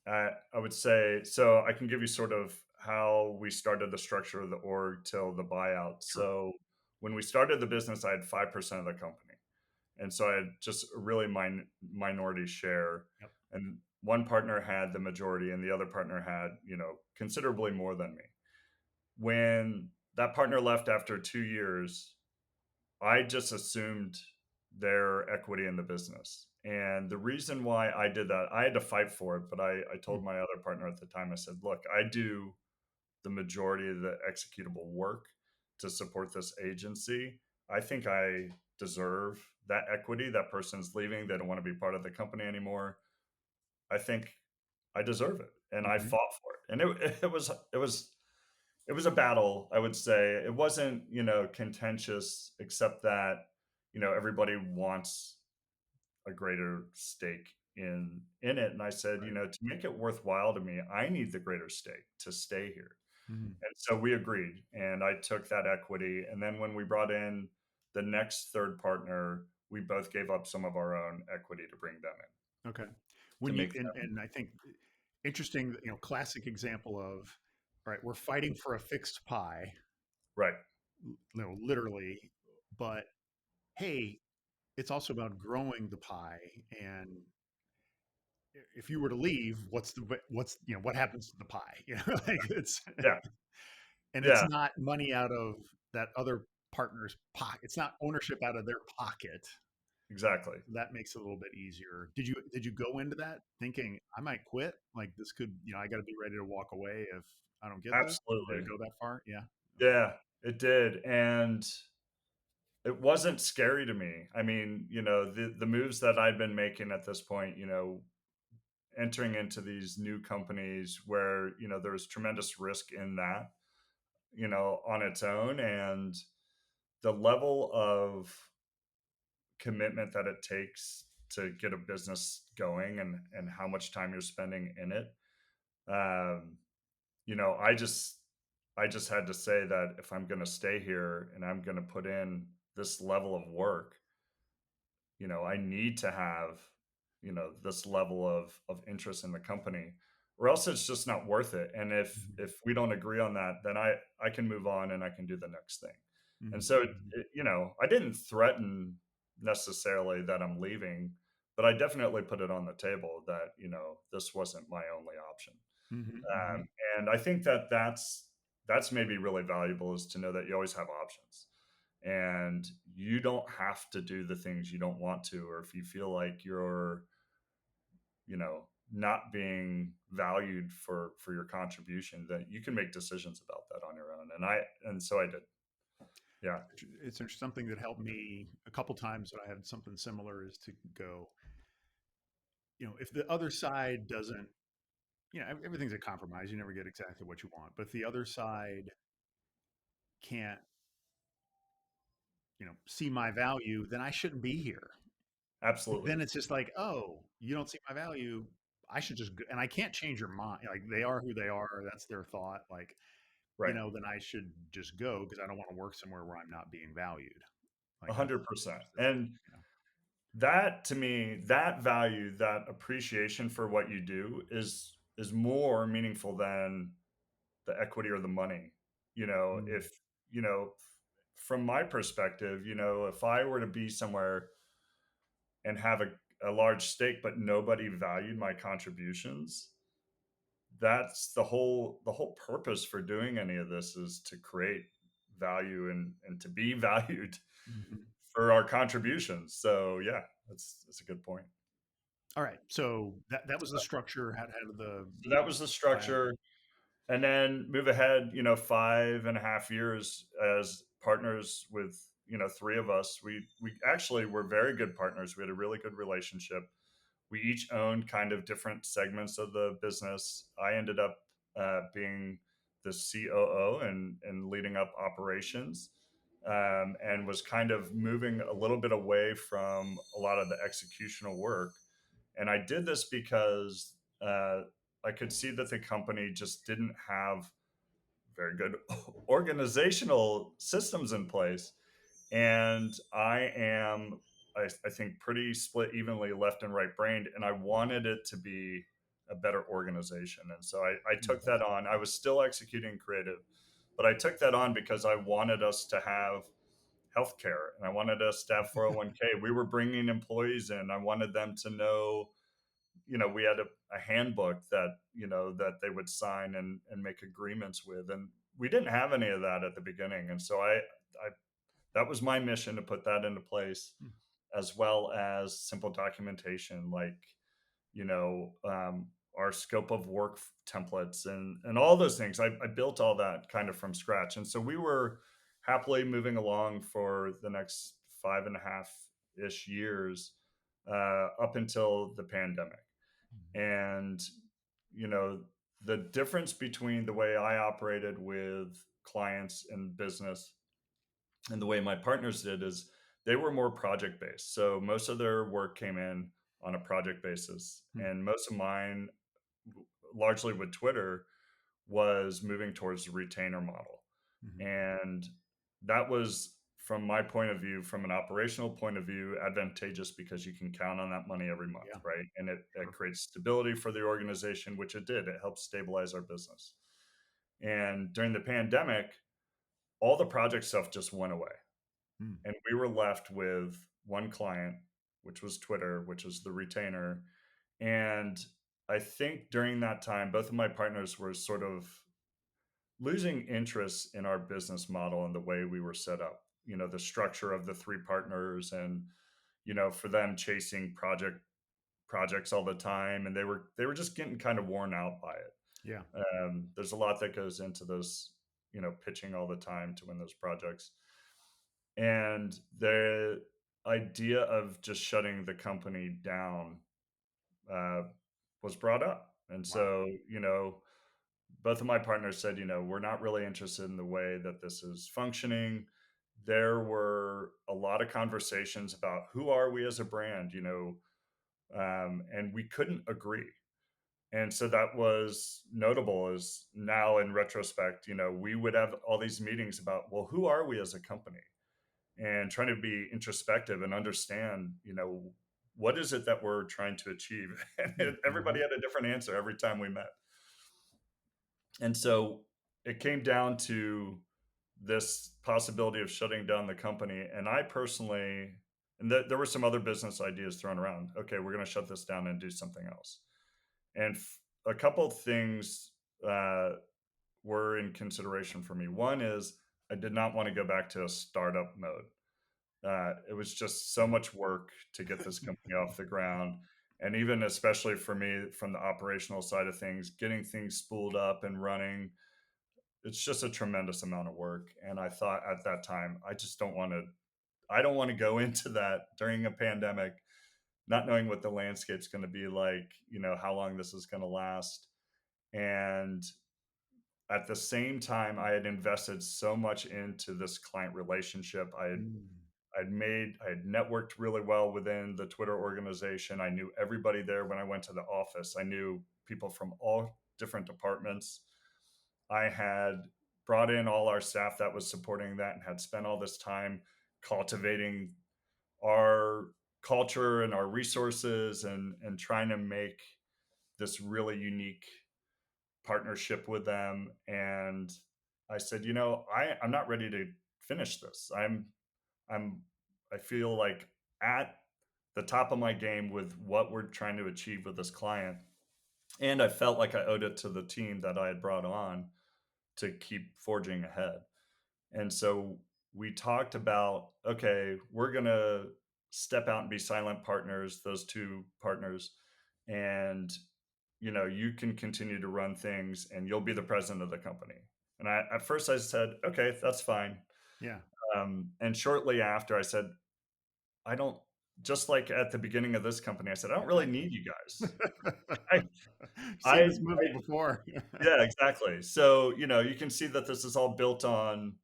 I would say so. I can give you sort of how we started the structure of the org till the buyout. Sure. So when we started the business, I had 5% of the company, and so I had just a really minority share. Yep. And one partner had the majority, and the other partner had considerably more than me. When that partner left after 2 years, I just assumed their equity in the business. And the reason why I did that, I had to fight for it, but I Mm. told my other partner at the time, I said, look, I do the majority of the executable work to support this agency. I think I deserve that equity. That person's leaving. They don't want to be part of the company anymore. I think I deserve it. And I Mhm. fought for it. And it was a battle, I would say. It wasn't, contentious, except that, everybody wants a greater stake in it. And I said, Right. to make it worthwhile to me, I need the greater stake to stay here. Mhm. And so we agreed, and I took that equity. And then when we brought in the next third partner, we both gave up some of our own equity to bring them in Okay. to When you make them and I think interesting, classic example of all right, we're fighting for a fixed pie, right. literally, but hey, it's also about growing the pie. And if you were to leave, what happens to the pie? Like it's Yeah. and it's Yeah. not money out of that other partner's pocket. It's not ownership out of their pocket. Exactly. That makes it a little bit easier. Did you go into that thinking I might quit? Like this could, I got to be ready to walk away if I don't get this? Did it Absolutely. go that far? Yeah. Okay. Yeah, it did. And it wasn't scary to me. I mean, the moves that I'd been making at this point, entering into these new companies where, there was tremendous risk in that, on its own. And the level of commitment that it takes to get a business going and how much time you're spending in it. Um, I just had to say that if I'm going to stay here and I'm going to put in this level of work, I need to have, this level of interest in the company, or else it's just not worth it. And if Mhm. if we don't agree on that, then I can move on and I can do the next thing. And Mhm. so Mhm. I didn't threaten necessarily that I'm leaving, but I definitely put it on the table that, this wasn't my only option. Mhm. Mhm. Um, and I think that that's maybe really valuable, is to know that you always have options, and you don't have to do the things you don't want to, or if you feel like you're, not being valued for your contribution, that you can make decisions about that on your own. And so I did. Yeah, It's something that helped me a couple times when I had something similar is to go, if the other side doesn't, everything's a compromise. You never get exactly what you want, but if the other side can't, see my value, then I shouldn't be here. absolutely. Then it's just like, oh, you don't see my value. I should just go. And I can't change your mind. Like they are who they are. That's their thought. Like, Right. then I should just go because I don't want to work somewhere where I'm not being valued. Like that's 100%. just the thing. And that, to me, that value, that appreciation for what you do is more meaningful than the equity or the money. You know, Mm. if, you know, from my perspective, you know, if I were to be somewhere and have a large stake, but nobody valued my contributions, that's the whole purpose for doing any of this is to create value and to be valued Mhm. for our contributions. So yeah, that's a good point. All right. So that was the structure. How did the So that was the play out? structure. And then move ahead, 5.5 years as partners with, three of us. We actually were very good partners. We had a really good relationship. We each owned kind of different segments of the business. I ended up being the COO and leading up operations, and was kind of moving a little bit away from a lot of the executional work. And I did this because I could see that the company just didn't have very good organizational systems in place. And I think, pretty split evenly left and right brained. And I wanted it to be a better organization. And so I took Mhm. that on. I was still executing creative, but I took that on because I wanted us to have healthcare and I wanted us to have 401k. We were bringing employees in. I wanted them to know, we had a handbook that, that they would sign and make agreements with. And we didn't have any of that at the beginning. And so I that was my mission, to put that into place, Mm. as well as simple documentation, like, you know, um, our scope of work templates and all those things. I built all that kind of from scratch. And so we were happily moving along for the next 5.5-ish years, up until the pandemic. Mhm. And, you know, the difference between the way I operated with clients and business and the way my partners did is they were more project based. So most of their work came in on a project basis. Mm. And most of mine, largely with Twitter, was moving towards the retainer model. Mhm. And that was, from my point of view, from an operational point of view, advantageous because you can count on that money every month, Yeah. right? And it Sure. creates stability for the organization, which it did. It helped stabilize our business. And during the pandemic, all the project stuff just went away. Mm. And we were left with one client, which was Twitter, which is the retainer. And I think during that time, both of my partners were sort of losing interest in our business model and the way we were set up. The structure of the three partners, and for them chasing projects all the time, and they were just getting kind of worn out by it. Yeah. There's a lot that goes into those, pitching all the time to win those projects. And the idea of just shutting the company down uh, was brought up. And Wow. so, both of my partners said, we're not really interested in the way that this is functioning. There were a lot of conversations about who are we as a brand, and we couldn't agree. And so that was notable, as now in retrospect, we would have all these meetings about, well, who are we as a company? And trying to be introspective and understand, what is it that we're trying to achieve? And everybody Mhm. had a different answer every time we met. And so it came down to this possibility of shutting down the company. And I personally, and there were some other business ideas thrown around. Okay, we're going to shut this down and do something else. And a couple of things uh, were in consideration for me. One is I did not want to go back to a startup mode. It was just so much work to get this company off the ground. And even especially for me, from the operational side of things, getting things spooled up and running, it's just a tremendous amount of work. And I thought at that time, I don't want to go into that during a pandemic, not knowing what the landscape's going to be like, how long this is going to last. And at the same time, I had invested so much into this client relationship. Mm. I had networked really well within the Twitter organization. I knew everybody there when I went to the office. I knew people from all different departments. I had brought in all our staff that was supporting that and had spent all this time cultivating our culture and our resources and trying to make this really unique partnership with them, and I said, I'm not ready to finish this. I'm I feel like at the top of my game with what we're trying to achieve with this client, and I felt like I owed it to the team that I had brought on to keep forging ahead. And so we talked about, okay, we're going to step out and be silent partners, those two partners. And, you can continue to run things and you'll be the president of the company. And at first I said, okay, that's fine. Yeah. And shortly after I said, I don't, just like at the beginning of this company, I said, I don't really need you guys. I, Seen I, this movie before. yeah, exactly. So, you can see that this is all built on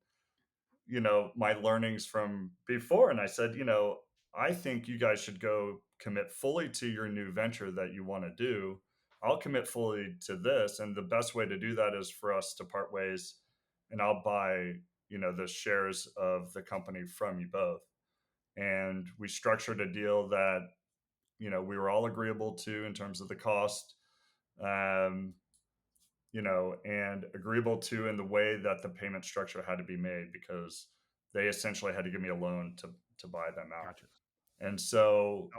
my learnings from before. And I said, I think you guys should go commit fully to your new venture that you want to do. I'll commit fully to this. And the best way to do that is for us to part ways and I'll buy, the shares of the company from you both. And we structured a deal that, we were all agreeable to in terms of the cost. Um, and agreeable to in the way that the payment structure had to be made because they essentially had to give me a loan to buy them out. Gotcha. And so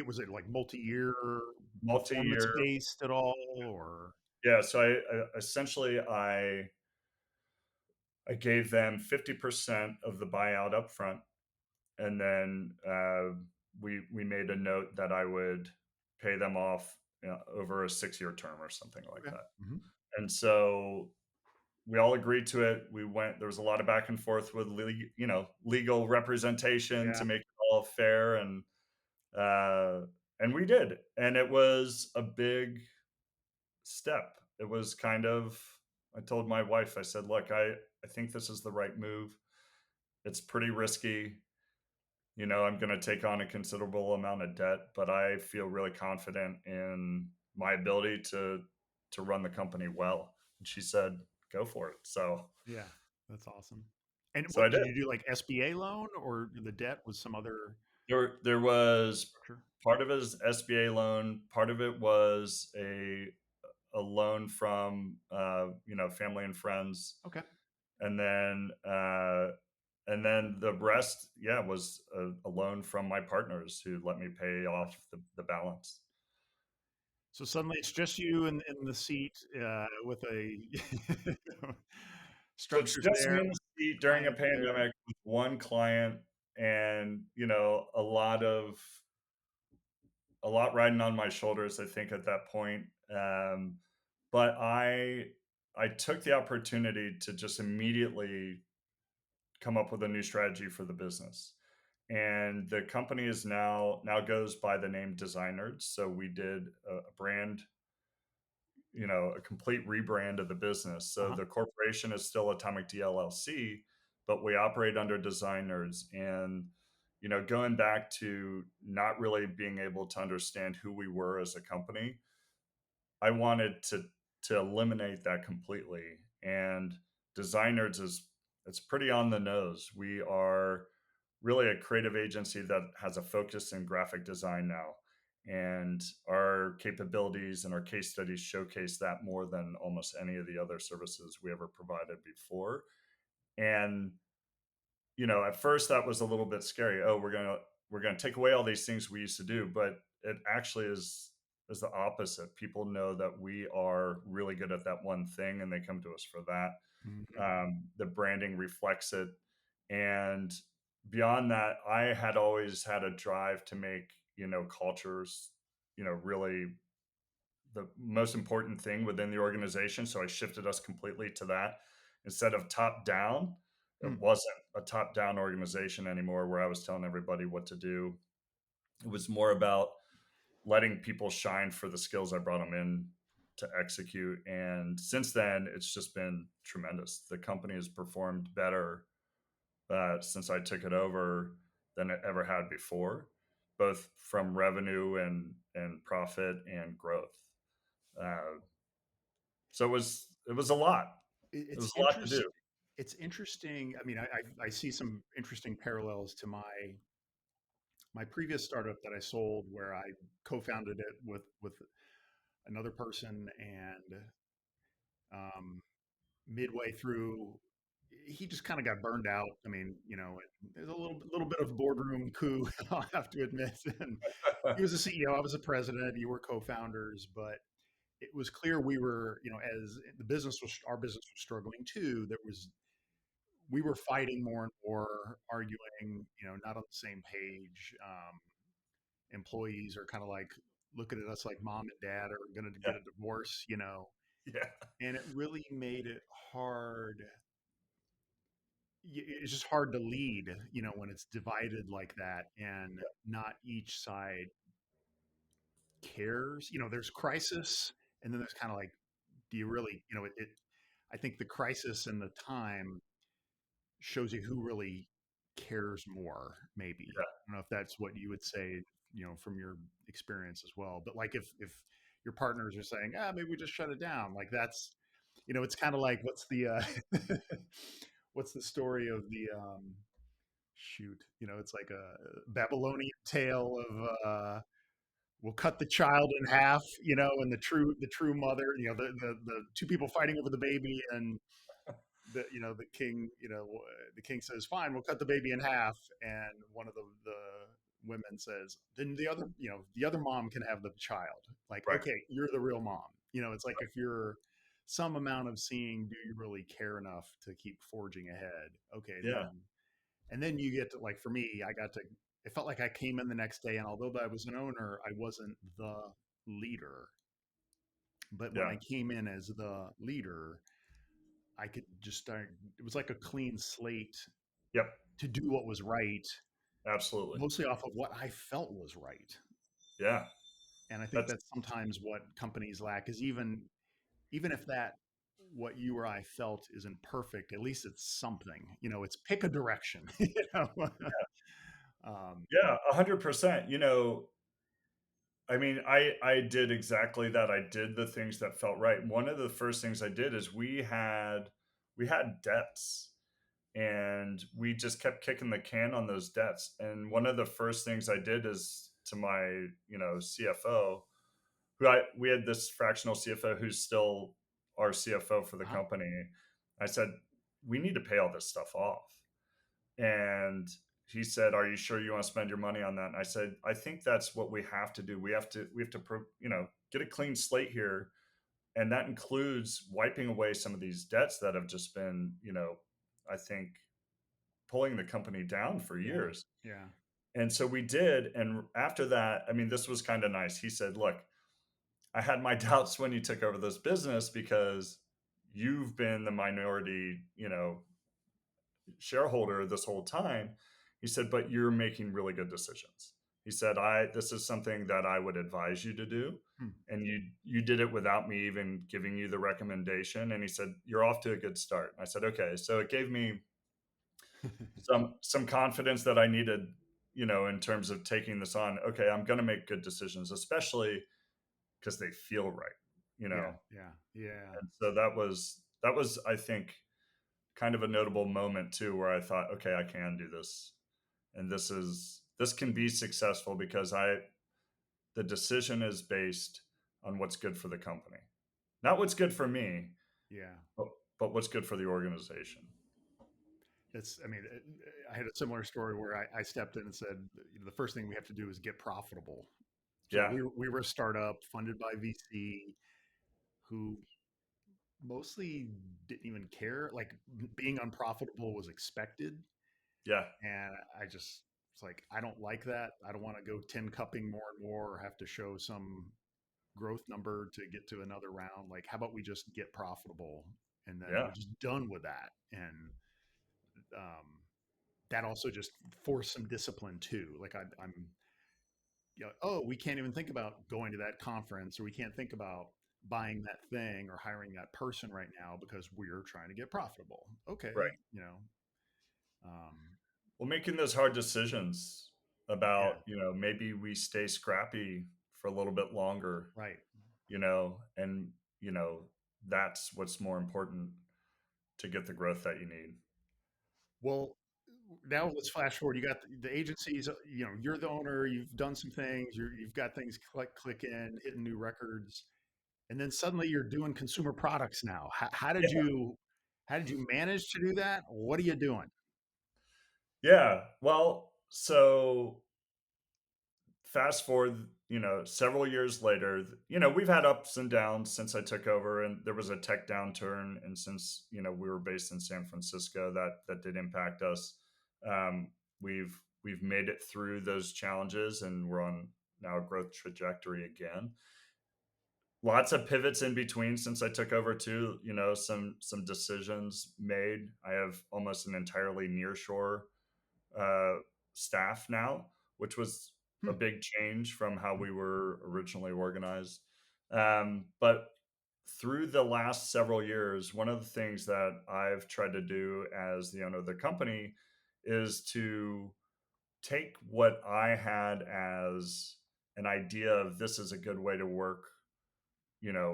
Was it like multi-year performance multi-year, based at all, or? yeah. So I essentially I gave them 50% of the buyout up front, and then we made a note that I would pay them off over a 6-year term or something like Okay. that. Mhm. And so we all agreed to it. There was a lot of back and forth with legal representation Yeah. to make it all fair, uh, and we did, and it was a big step. It was kind of, I told my wife, I said, look, I think this is the right move. It's pretty risky. I'm going to take on a considerable amount of debt, but I feel really confident in my ability to run the company well. And she said, go for it. So Yeah. That's awesome. And so I what did. did you do, like SBA loan, or the debt was some other There was structure? part of it is SBA loan, part of it was a loan from family and friends, Okay. and then the rest, yeah, was a loan from my partners who let me pay Gotcha. off the balance. So suddenly it's just you in the seat, with a So it's structures just me there, in the seat during a clients there. pandemic with one client, and a lot riding on my shoulders, I think, at that point. But I took the opportunity to just immediately come up with a new strategy for the business. And the company is now goes by the name Designerds. So we did a brand, a complete rebrand of the business. So Uh-huh. the corporation is still Atomic DLLC, but we operate under Designerds. And going back to not really being able to understand who we were as a company, I wanted to eliminate that completely. And Designerds is it's pretty on the nose. We are really a creative agency that has a focus in graphic design now. And our capabilities and our case studies showcase that more than almost any of the other services we ever provided before. And at first that was a little bit scary. Oh, we're gonna take away all these things we used to do, but it actually is the opposite. People know that we are really good at that one thing, and they come to us for that. Mhm. The branding reflects it, and beyond that, I had always had a drive to make cultures, really the most important thing within the organization. So I shifted us completely to that. Instead of top down, it Hmm. wasn't a top down organization anymore where I was telling everybody what to do. It was more about letting people shine for the skills I brought them in to execute. And since then, it's just been tremendous. The company has performed better since I took it over than it ever had before, both from revenue and profit and growth. Uh, So it was a lot. It It's was a lot to do. It's interesting. I mean, I see some interesting parallels to my previous startup that I sold, where I co-founded it with another person, and Um, Midway through, he just kind of got burned out. I mean, there's a little bit of boardroom coup, I'll have to admit. And he was a CEO, I was a president, you were co-founders, but it was clear we were, as the business was, our business was struggling too. We were fighting more and more, arguing, not on the same page. Employees are kind of like looking at us like mom and dad are going to Yeah. get a divorce. Yeah. And it really made it hard. It's just hard to lead, when it's divided like that and not each side cares. There's crisis, and then there's kind of like, do you really, I think the crisis and the time shows you who really cares more, maybe. Yeah. I don't know if that's what you would say, from your experience as well. But like if your partners are saying, maybe we just shut it down, like that's, it's kind of like what's the story of the shoot, it's like a Babylonian tale of we'll cut the child in half, and the true mother, the two people fighting over the baby, and the king says, fine, we'll cut the baby in half, and one of the women says, then the other mom can have the child. Like, Right. okay, you're the real mom. It's like, if you're some amount of seeing, do you really care enough to keep forging ahead? Okay, Yeah. then you get to, like, for me, it felt like I came in the next day, and although I was an owner, I wasn't the leader. But when Yeah. I came in as the leader, I could just start. It was like a clean slate Yep. to do what was right, Absolutely. mostly off of what I felt was right. Yeah. And I think That's that's sometimes what companies lack, is even if that what you or I felt isn't perfect, at least it's something. It's pick a direction. um, yeah, 100%. I mean, I did exactly that. I did the things that felt right. One of the first things I did is we had debts, and we just kept kicking the can on those debts. And one of the first things I did is to my, CFO, we had this fractional CFO who's still our CFO for the uh-huh. company. I said, we need to pay all this stuff off. And he said, "Are you sure you want to spend your money on that?" And I said, "I think that's what we have to do. We have to get a clean slate here, and that includes wiping away some of these debts that have just been, I think pulling the company down for Yeah, years." yeah, And so we did. And after that, I mean, this was kind of nice. He said, "Look, I had my doubts when you took over this business because you've been the minority, shareholder this whole time." He said, "But you're making really good decisions." He said, "I this is something that I would advise you to do, hmm. and you did it without me even giving you the recommendation." And he said, "You're off to a good start." I said, "Okay." So it gave me some confidence that I needed, in terms of taking this on. Okay, I'm going to make good decisions, especially because they feel right, you Yeah, know. yeah, yeah, And so that was I think kind of a notable moment too, where I thought, okay, I can do this, and this can be successful because I the decision is based on what's good for the company, not what's good for me, yeah. but, but what's good for the organization. I mean, I had a similar story where I stepped in and said, the first thing we have to do is get profitable. So Yeah. we were a startup funded by VC who mostly didn't even care. Like, being unprofitable was expected. Yeah. And it's like, I don't like that. I don't want to go 10 cupping more and more, or have to show some growth number to get to another round. Like, how about we just get profitable, and then Yeah. we're just done with that? And um, that also just forced some discipline too. Like, I'm, oh, we can't even think about going to that conference, or we can't think about buying that thing or hiring that person right now because we're trying to get profitable. Okay, Right. um, Well, making those hard decisions yeah, about, maybe we stay scrappy for a little bit longer, right. and that's what's more important to get the growth that you need. Well, now let's flash forward. You got the agencies. You're the owner. You've done some things. You've got things clicking, hitting new records. and then suddenly you're doing consumer products now. Yeah. How did you manage to do that? What are you doing? Yeah. Well, so fast forward, several years later, we've had ups and downs since I took over, and there was a tech downturn, and since we were based in San Francisco, that did impact us. We've made it through those challenges, and we're on now a growth trajectory again. Lots of pivots in between since I took over too. Some decisions made. I have almost an entirely nearshore uh, staff now, which was a Hmm, big change from how hmm, we were originally organized. But through the last several years, one of the things that I've tried to do as the owner of the company is to take what I had as an idea of this is a good way to work,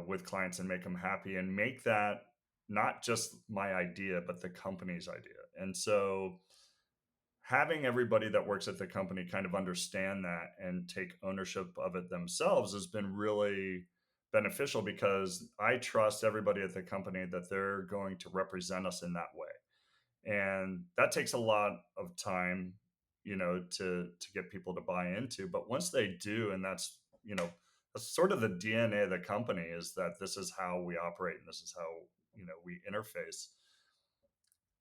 with clients and make them happy and make that not just my idea, but the company's idea. And so having everybody that works at the company kind of understand that and take ownership of it themselves has been really beneficial because I trust everybody at the company that they're going to represent us in that way. And that takes a lot of time, to get people to buy into. But once they do, and that's sort of the DNA of the company is that this is how we operate and this is how, we interface.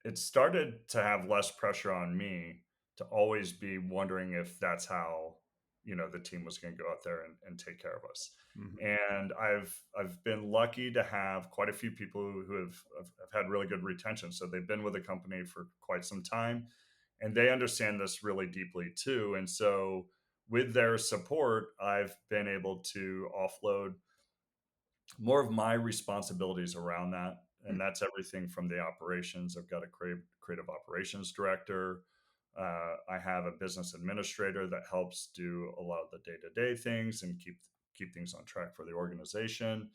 It started to have less pressure on me to always be wondering if that's how, the team was going to go out there and take care of us. mhm, And I've been lucky to have quite a few people who have had really good retention. So they've been with the company for quite some time and they understand this really deeply too. And so with their support, I've been able to offload more of my responsibilities around that. hmm, And that's everything from the operations. I've got a creative operations director. I have a business administrator that helps do a lot of the day to day things and keep things on track for the organization.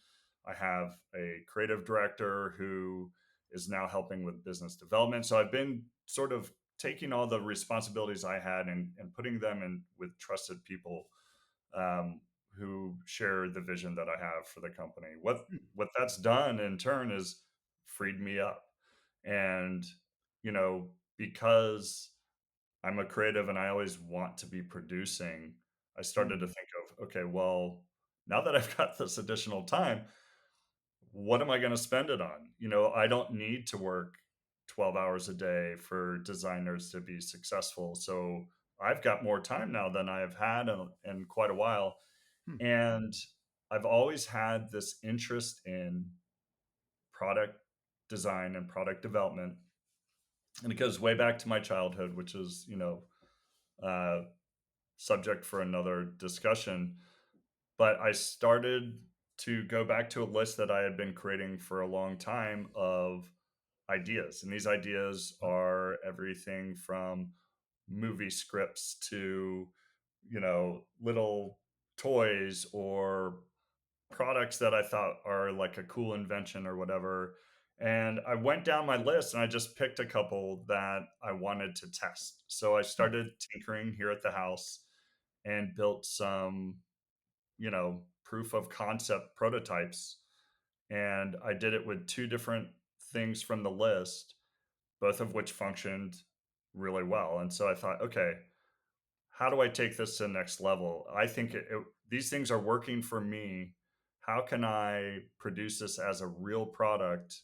I have a creative director who is now helping with business development. So I've been sort of taking all the responsibilities I had and putting them in with trusted people who share the vision that I have for the company. hmm, What that's done in turn is freed me up, and because I'm a creative and I always want to be producing, I started to hmm, think of okay, well, now that I've got this additional time, what am I going to spend it on? I don't need to work 12 hours a day for designers to be successful. So I've got more time now than I've had in quite a while hmm, and I've always had this interest in product design and product development. And it goes way back to my childhood, which is, uh, subject for another discussion. But I started to go back to a list that I had been creating for a long time of ideas. And these ideas uh, are everything from movie scripts to, little toys or products that I thought are like a cool invention or whatever. And I went down my list and I just picked a couple that I wanted to test. So I hmm, started tinkering here at the house and built some, proof of concept prototypes. And I did it with two different things from the list, both of which functioned really well. And so I thought, okay, how do I take this to the next level? I think these things are working for me. How can I produce this as a real product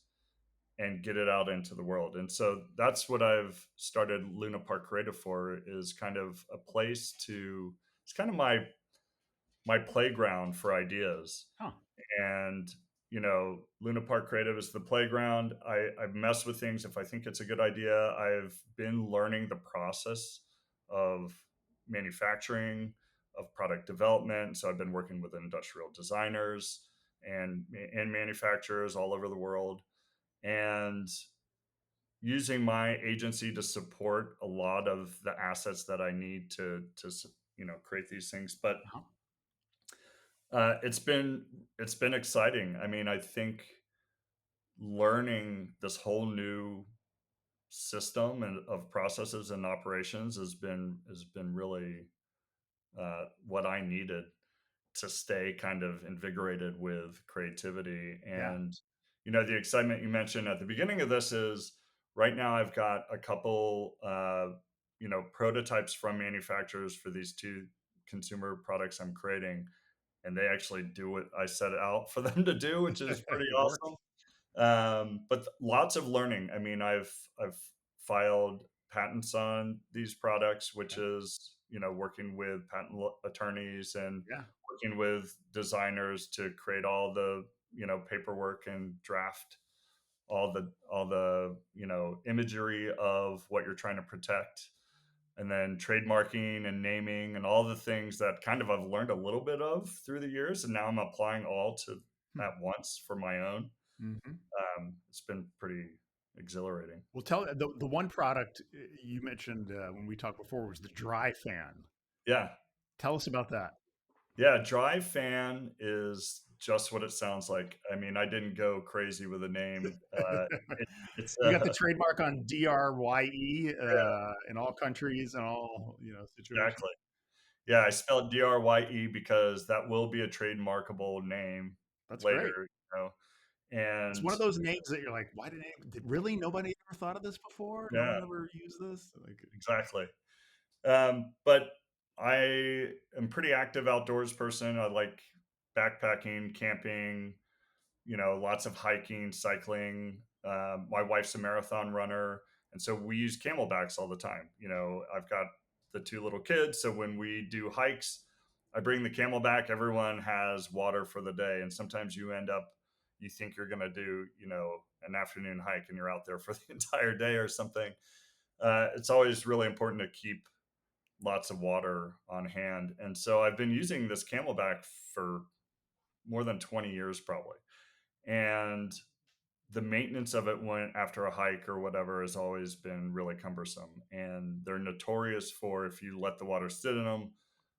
and get it out into the world? And so that's what I've started Luna Park Creative for is kind of a place to it's kind of my playground for ideas huh, and Luna Park Creative is the playground. I mess with things if I think it's a good idea. I've been learning the process of manufacturing, of product development. So I've been working with industrial designers and manufacturers all over the world and using my agency to support a lot of the assets that I need to create these things. But uh-huh, uh, it's been it's been exciting. I mean, I think learning this whole new system and of processes and operations has been really what I needed to stay kind of invigorated with creativity. Yeah. And, the excitement you mentioned at the beginning of this is right now I've got a couple, prototypes from manufacturers for these two consumer products I'm creating. And they actually do what I set out for them to do, which is pretty It works. awesome. But lots of learning. I mean, I've filed patents on these products, which Okay. is working with attorneys and Yeah. working with designers to create all the paperwork and draft all the imagery of what you're trying to protect, and then trademarking and naming and all the things that kind of I've learned a little bit of through the years, and now I'm applying all to Hmm. at once for my own. Hmm. It's been pretty exhilarating. Well, tell the one product you mentioned when we talked before was the dry fan. Yeah. Tell us about that. Yeah, dry fan is just what it sounds like. I mean, I didn't go crazy with the name. It's You got the trademark on DRYE yeah, in all countries and all situations. exactly. Yeah, I spelled DRYE because that will be a trademarkable name That's great. later, It's and one of those names that you're like, why did really nobody ever thought of this before? No yeah, one ever used this. Like, exactly. But I am pretty active outdoors person. I like backpacking, camping, lots of hiking, cycling. My wife's a marathon runner, and so we use camelbacks all the time. I've got the two little kids, so when we do hikes, I bring the camelback. Everyone has water for the day, and sometimes you think you're going to do, an afternoon hike, and you're out there for the entire day or something. It's always really important to keep lots of water on hand, and so I've been using this camelback for more than 20 years probably, and the maintenance of it when after a hike or whatever has always been really cumbersome, and they're notorious for if you let the water sit in them,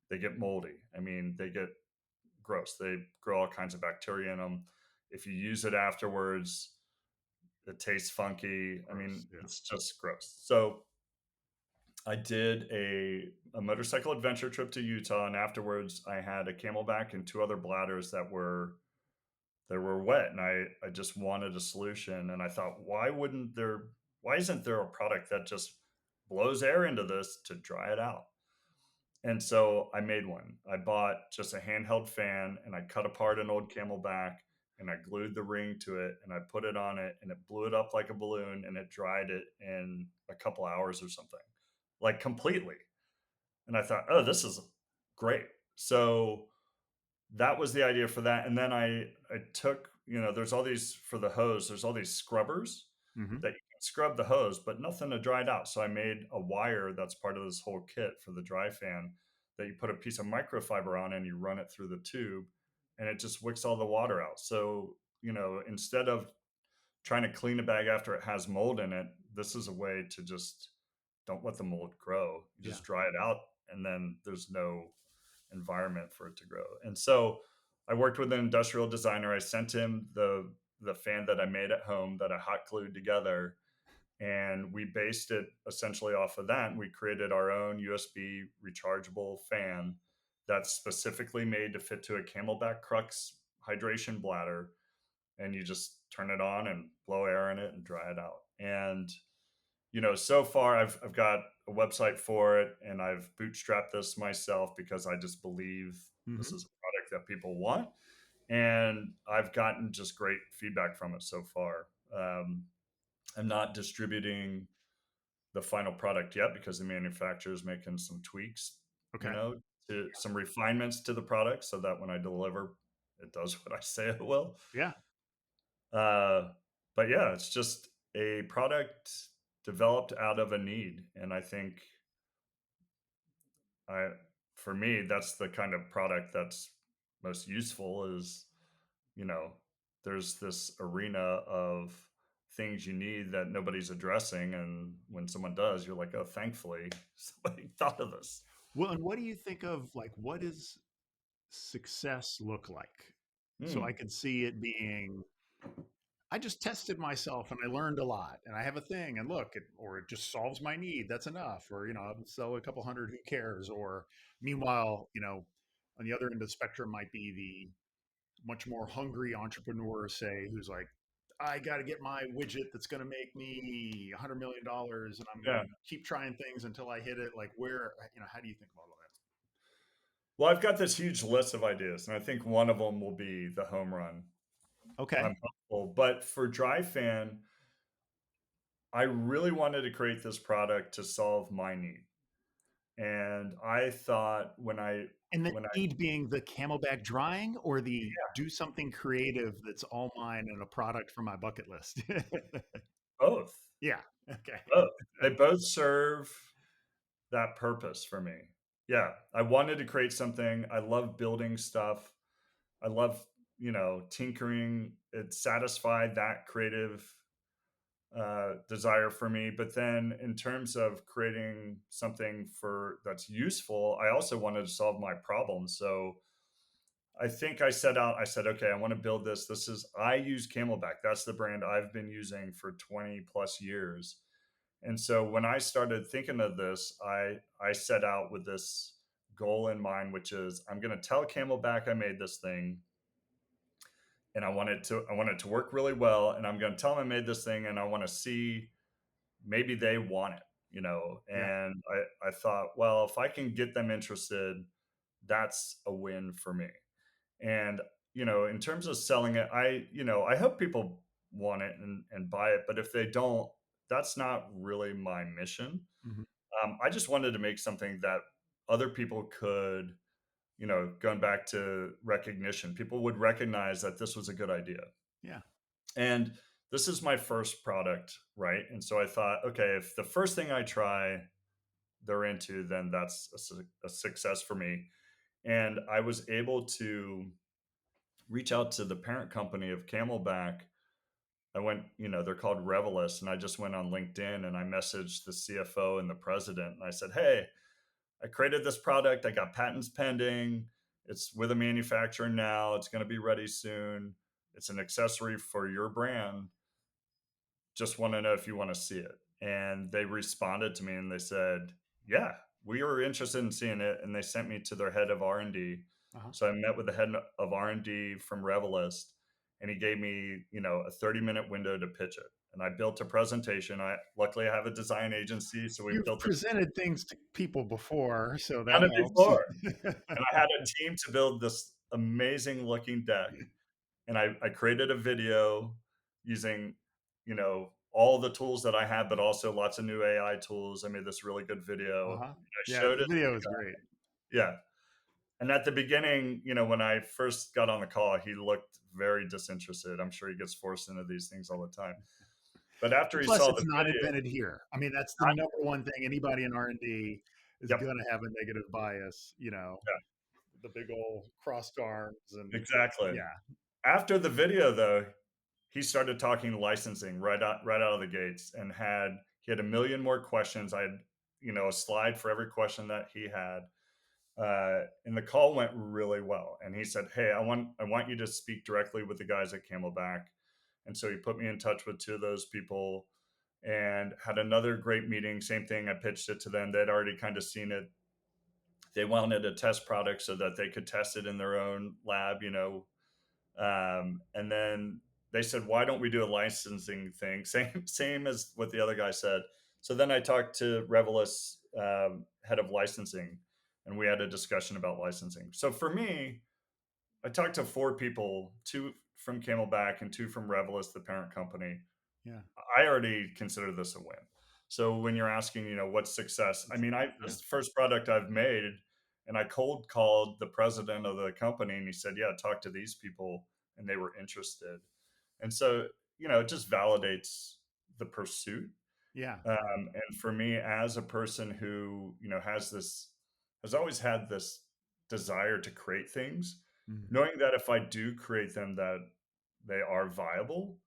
they get moldy. I mean, they get gross. They grow all kinds of bacteria in them. If you use it afterwards, it tastes funky. I gross. mean, Yeah. it's just gross. So I did a motorcycle adventure trip to Utah, and afterwards I had a camelback and two other bladders that were wet, and I just wanted a solution, and I thought, why isn't there a product that just blows air into this to dry it out? And so I made one. I bought just a handheld fan, and I cut apart an old camelback, and I glued the ring to it, and I put it on it, and it blew it up like a balloon, and it dried it in a couple hours or something, like completely. And I thought, oh, this is great. So that was the idea for that. And then I took, there's all these for the hose, there's all these scrubbers Hmm. that you can scrub the hose, but nothing to dry it out. So I made a wire that's part of this whole kit for the dry fan that you put a piece of microfiber on and you run it through the tube, and it just wicks all the water out. So, instead of trying to clean a bag after it has mold in it, this is a way to just don't let the mold grow. You Yeah. just dry it out, and then there's no environment for it to grow. And so I worked with an industrial designer. I sent him the fan that I made at home that I hot glued together, and we based it essentially off of that. And we created our own USB rechargeable fan that's specifically made to fit to a Camelback Crux hydration bladder, and you just turn it on and blow air in it and dry it out. And so far I've got a website for it, and I've bootstrapped this myself because I just believe this Hmm. is a product that people want. And I've gotten just great feedback from it so far. I'm not distributing the final product yet because the manufacturer is making some tweaks, you Okay. know, to some refinements to the product so that when I deliver, it does what I say it will. Yeah. Uh, but yeah, it's just a product developed out of a need. And I think I, for me, that's the kind of product that's most useful is, you know, there's this arena of things you need that nobody's addressing. And when someone does, you're like, oh, thankfully somebody thought of this. Well, and what do you think of like what does success look like? So I Hmm. could see it being I just tested myself and I learned a lot and I have a thing and look, or it just solves my need. That's enough. Or, I'll sell a couple hundred, who cares? Or meanwhile, On the other end of the spectrum might be the much more hungry entrepreneur, say, who's like, I got to get my widget that's going to make me $100 million, and I'm going Yeah. to keep trying things until I hit it. Like, where, how do you think about all Well, I've got this huge list of ideas, and I think one of them will be the home run. that? Okay. I'm hopeful. But for Dry Fan, I really wanted to create this product to solve my need. And I thought And the when I need being the camelback drying or the do something creative that's all mine and a product for my bucket list? both, Yeah. Okay. both, they both serve that purpose for me. Yeah, I wanted to create something. I love building stuff. I love, tinkering. It satisfied that creative desire for me. But then, in terms of creating something for that's useful, I also wanted to solve my problem. So I think I set out. I said, okay, I want to build this. I use Camelback. That's the brand I've been using for 20 plus years. And so when I started thinking of this, I set out with this goal in mind, which is I'm going to tell Camelback I made this thing, and I want it to work really well, and I'm going to tell them I made this thing, and I want to see maybe they want it, Yeah. And I thought, well, if I can get them interested, that's a win for me. And in terms of selling it, I hope people want it and buy it, but if they don't, that's not really my mission. Hmm. I just wanted to make something that other people could, going back to recognition, people would recognize that this was a good idea. Yeah. And this is my first product, right? And so I thought, okay, if the first thing I try they're into, then that's a success for me. And I was able to reach out to the parent company of Camelback. I went, they're called Revelist, and I just went on LinkedIn and I messaged the CFO and the president, and I said, "Hey, I created this product. I got patents pending. It's with a manufacturer now. It's going to be ready soon. It's an accessory for your brand. Just want to know if you want to see it." And they responded to me and they said, "Yeah, we were interested in seeing it." And they sent me to their head of R&D. Uh-huh. So I met with the head of R&D from Revelist, and he gave me, a 30-minute window to pitch it. And I built a presentation. I have a design agency, so we You've built it, presented things to people before, so that done it helps. before. And I had a team to build this amazing looking deck. And I created a video using, all the tools that I had, but also lots of new AI tools. I made this really good video. Uh-huh. I Yeah, showed the it. video is great. Yeah. And at the beginning, when I first got on the call, he looked very disinterested. I'm sure he gets forced into these things all the time. But after he Plus, saw it's the not video, invented here. I mean, that's the number one thing. Anybody in R&D is yep, going to have a negative bias, the big old crossed arms and exactly. yeah. After the video, though, he started talking licensing right out of the gates, and he had a million more questions. I had, a slide for every question that he had. And the call went really well. And he said, "Hey, I want you to speak directly with the guys at Camelback." And so he put me in touch with two of those people and had another great meeting. Same thing. I pitched it to them. They'd already kind of seen it. They wanted a test product so that they could test it in their own lab, and then they said, "Why don't we do a licensing thing?" Same as what the other guy said. So then I talked to Revelist's head of licensing, and we had a discussion about licensing. So for me, I talked to four people, two from Camelback and two from Revelist, the parent company. Yeah. I already consider this a win. So when you're asking, what's success? I mean, Yeah. this is the first product I've made, and I cold called the president of the company, and he said, "Yeah, talk to these people," and they were interested. And so, it just validates the pursuit. Yeah. And for me, as a person who has always had this desire to create things, Mhm. knowing that if I do create them, that they are viable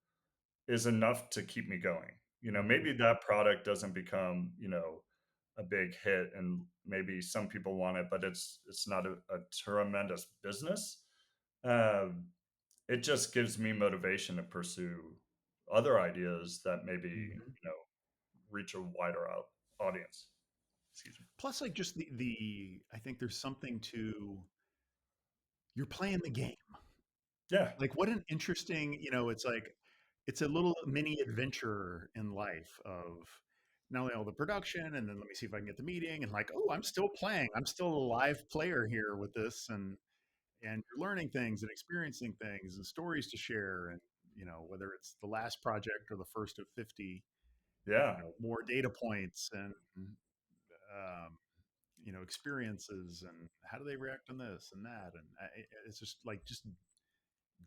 is enough to keep me going. Mhm. Maybe that product doesn't become, a big hit, and maybe some people want it, but it's not a tremendous business. Um, it just gives me motivation to pursue other ideas that maybe, Mhm. reach a wider audience. Excuse me. Plus, like just the I think there's something to you're playing the game. Yeah. Like, what an interesting, it's like it's a little mini adventure in life of not only all the production, and then let me see if I can get the meeting, and like, oh, I'm still playing. I'm still a live player here with this, and you're learning things and experiencing things and stories to share, and whether it's the last project or the first of 50, Yeah. more data points and um, experiences, and how do they react on this and that, and it's just like just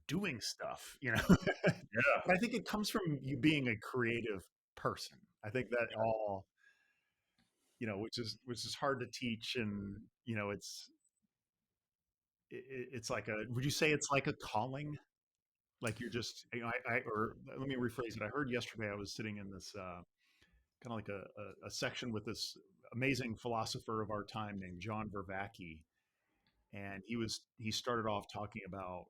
doing stuff, Yeah. but I think it comes from you being a creative person. I think that all, which is hard to teach, and it's like a. Would you say it's like a calling? Like you're just, or let me rephrase it. I heard yesterday I was sitting in this kind of like a section with this amazing philosopher of our time named John Vervaeke, and he started off talking about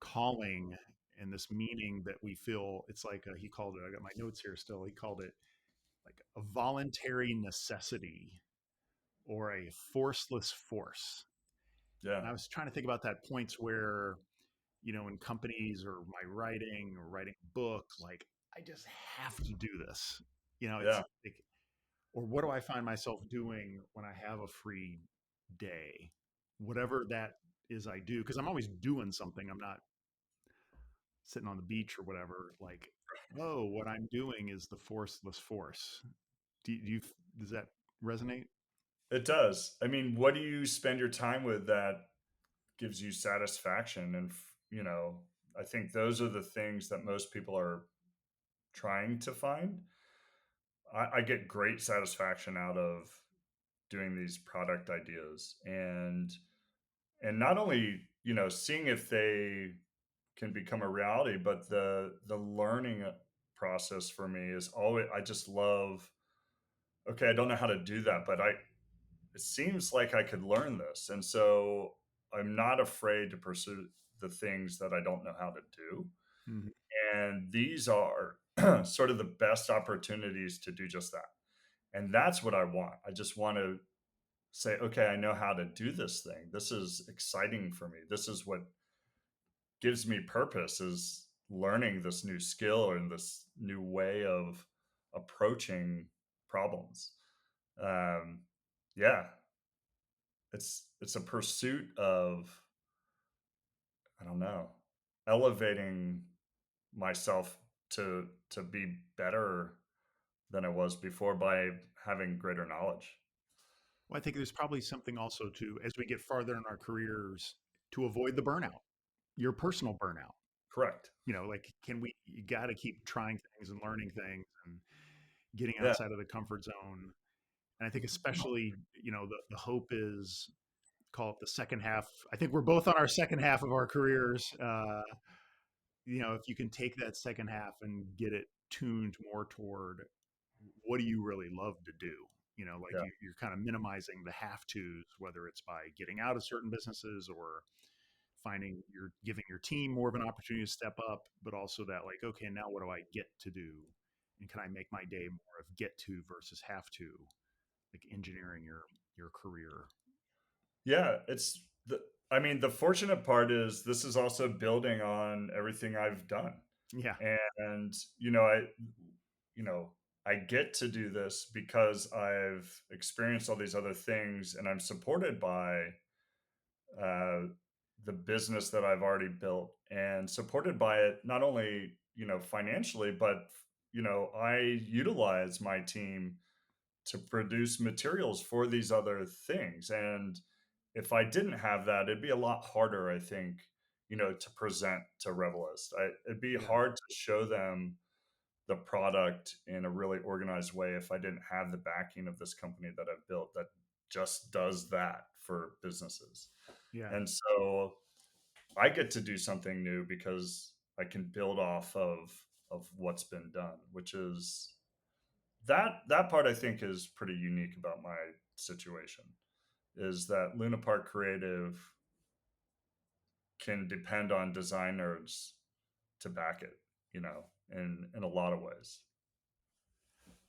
calling and this meaning that we feel. It's like he called it. I got my notes here still. He called it like a voluntary necessity or a forceless force. Yeah. And I was trying to think about that points where, in companies or my writing or writing a book, like I just have to do this. It's Yeah. like, or what do I find myself doing when I have a free day? Whatever that is, I do, because I'm always doing something. I'm not sitting on the beach or whatever. Like, oh, what I'm doing is the forceless force. Do you does that resonate? It does. I mean, what do you spend your time with that gives you satisfaction? And, I think those are the things that most people are trying to find. I get great satisfaction out of doing these product ideas, and not only, seeing if they can become a reality, but the learning process for me is always, I just love, okay, I don't know how to do that, but it seems like I could learn this. And so I'm not afraid to pursue the things that I don't know how to do. Mhm. And these are sort of the best opportunities to do just that. And that's what I want. I just want to say, okay, I know how to do this thing. This is exciting for me. This is what gives me purpose, is learning this new skill and this new way of approaching problems. Um, yeah, it's a pursuit of, I don't know, elevating myself to be better than I was before by having greater knowledge. Well, I think there's probably something also to, as we get farther in our careers, to avoid the burnout, your personal burnout. Correct. Like, you got to keep trying things and learning things and getting Yeah. outside of the comfort zone. And I think, especially, the hope is, call it the second half. I think we're both on our second half of our careers. If you can take that second half and get it tuned more toward what do you really love to do? Like Yeah. you're kind of minimizing the have tos, whether it's by getting out of certain businesses or finding you're giving your team more of an opportunity to step up, but also that like, okay, now what do I get to do? And can I make my day more of get to versus have to, like engineering your career? Yeah. I mean, the fortunate part is this is also building on everything I've done. Yeah. And, you know, I get to do this because I've experienced all these other things, and I'm supported by uh, the business that I've already built, and supported by it not only, financially, but, I utilize my team to produce materials for these other things. And if I didn't have that, it'd be a lot harder, I think, to present to Revelist. It'd be Yeah. hard to show them the product in a really organized way if I didn't have the backing of this company that I've built that just does that for businesses. Yeah. And so I get to do something new because I can build off of what's been done, which is that part I think is pretty unique about my situation, is that Luna Park Creative can depend on design nerds to back it, in a lot of ways.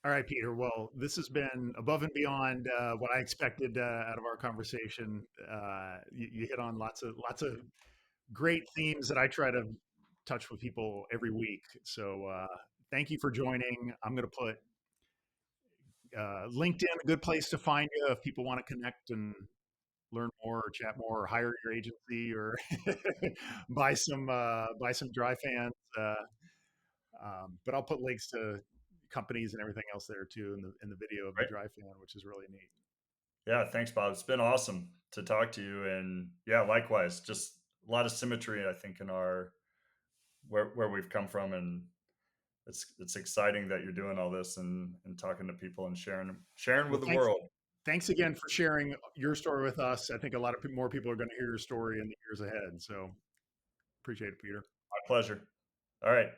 All right, Peter. Well, this has been above and beyond what I expected out of our conversation. You hit on lots of great themes that I try to touch with people every week. So thank you for joining. I'm going to put LinkedIn, a good place to find you if people want to connect and learn more or chat more or hire your agency or buy some dry fans. But I'll put links to companies and everything else there too in the video of the Right. dry fan, which is really neat. Yeah, thanks, Bob. It's been awesome to talk to you, and yeah, likewise. Just a lot of symmetry, I think, in our where we've come from, and it's exciting that you're doing all this and talking to people and sharing Well, with the world. thanks again for sharing your story with us. I think a lot of more people are going to hear your story in the years ahead. So appreciate it, Peter. My pleasure. All right.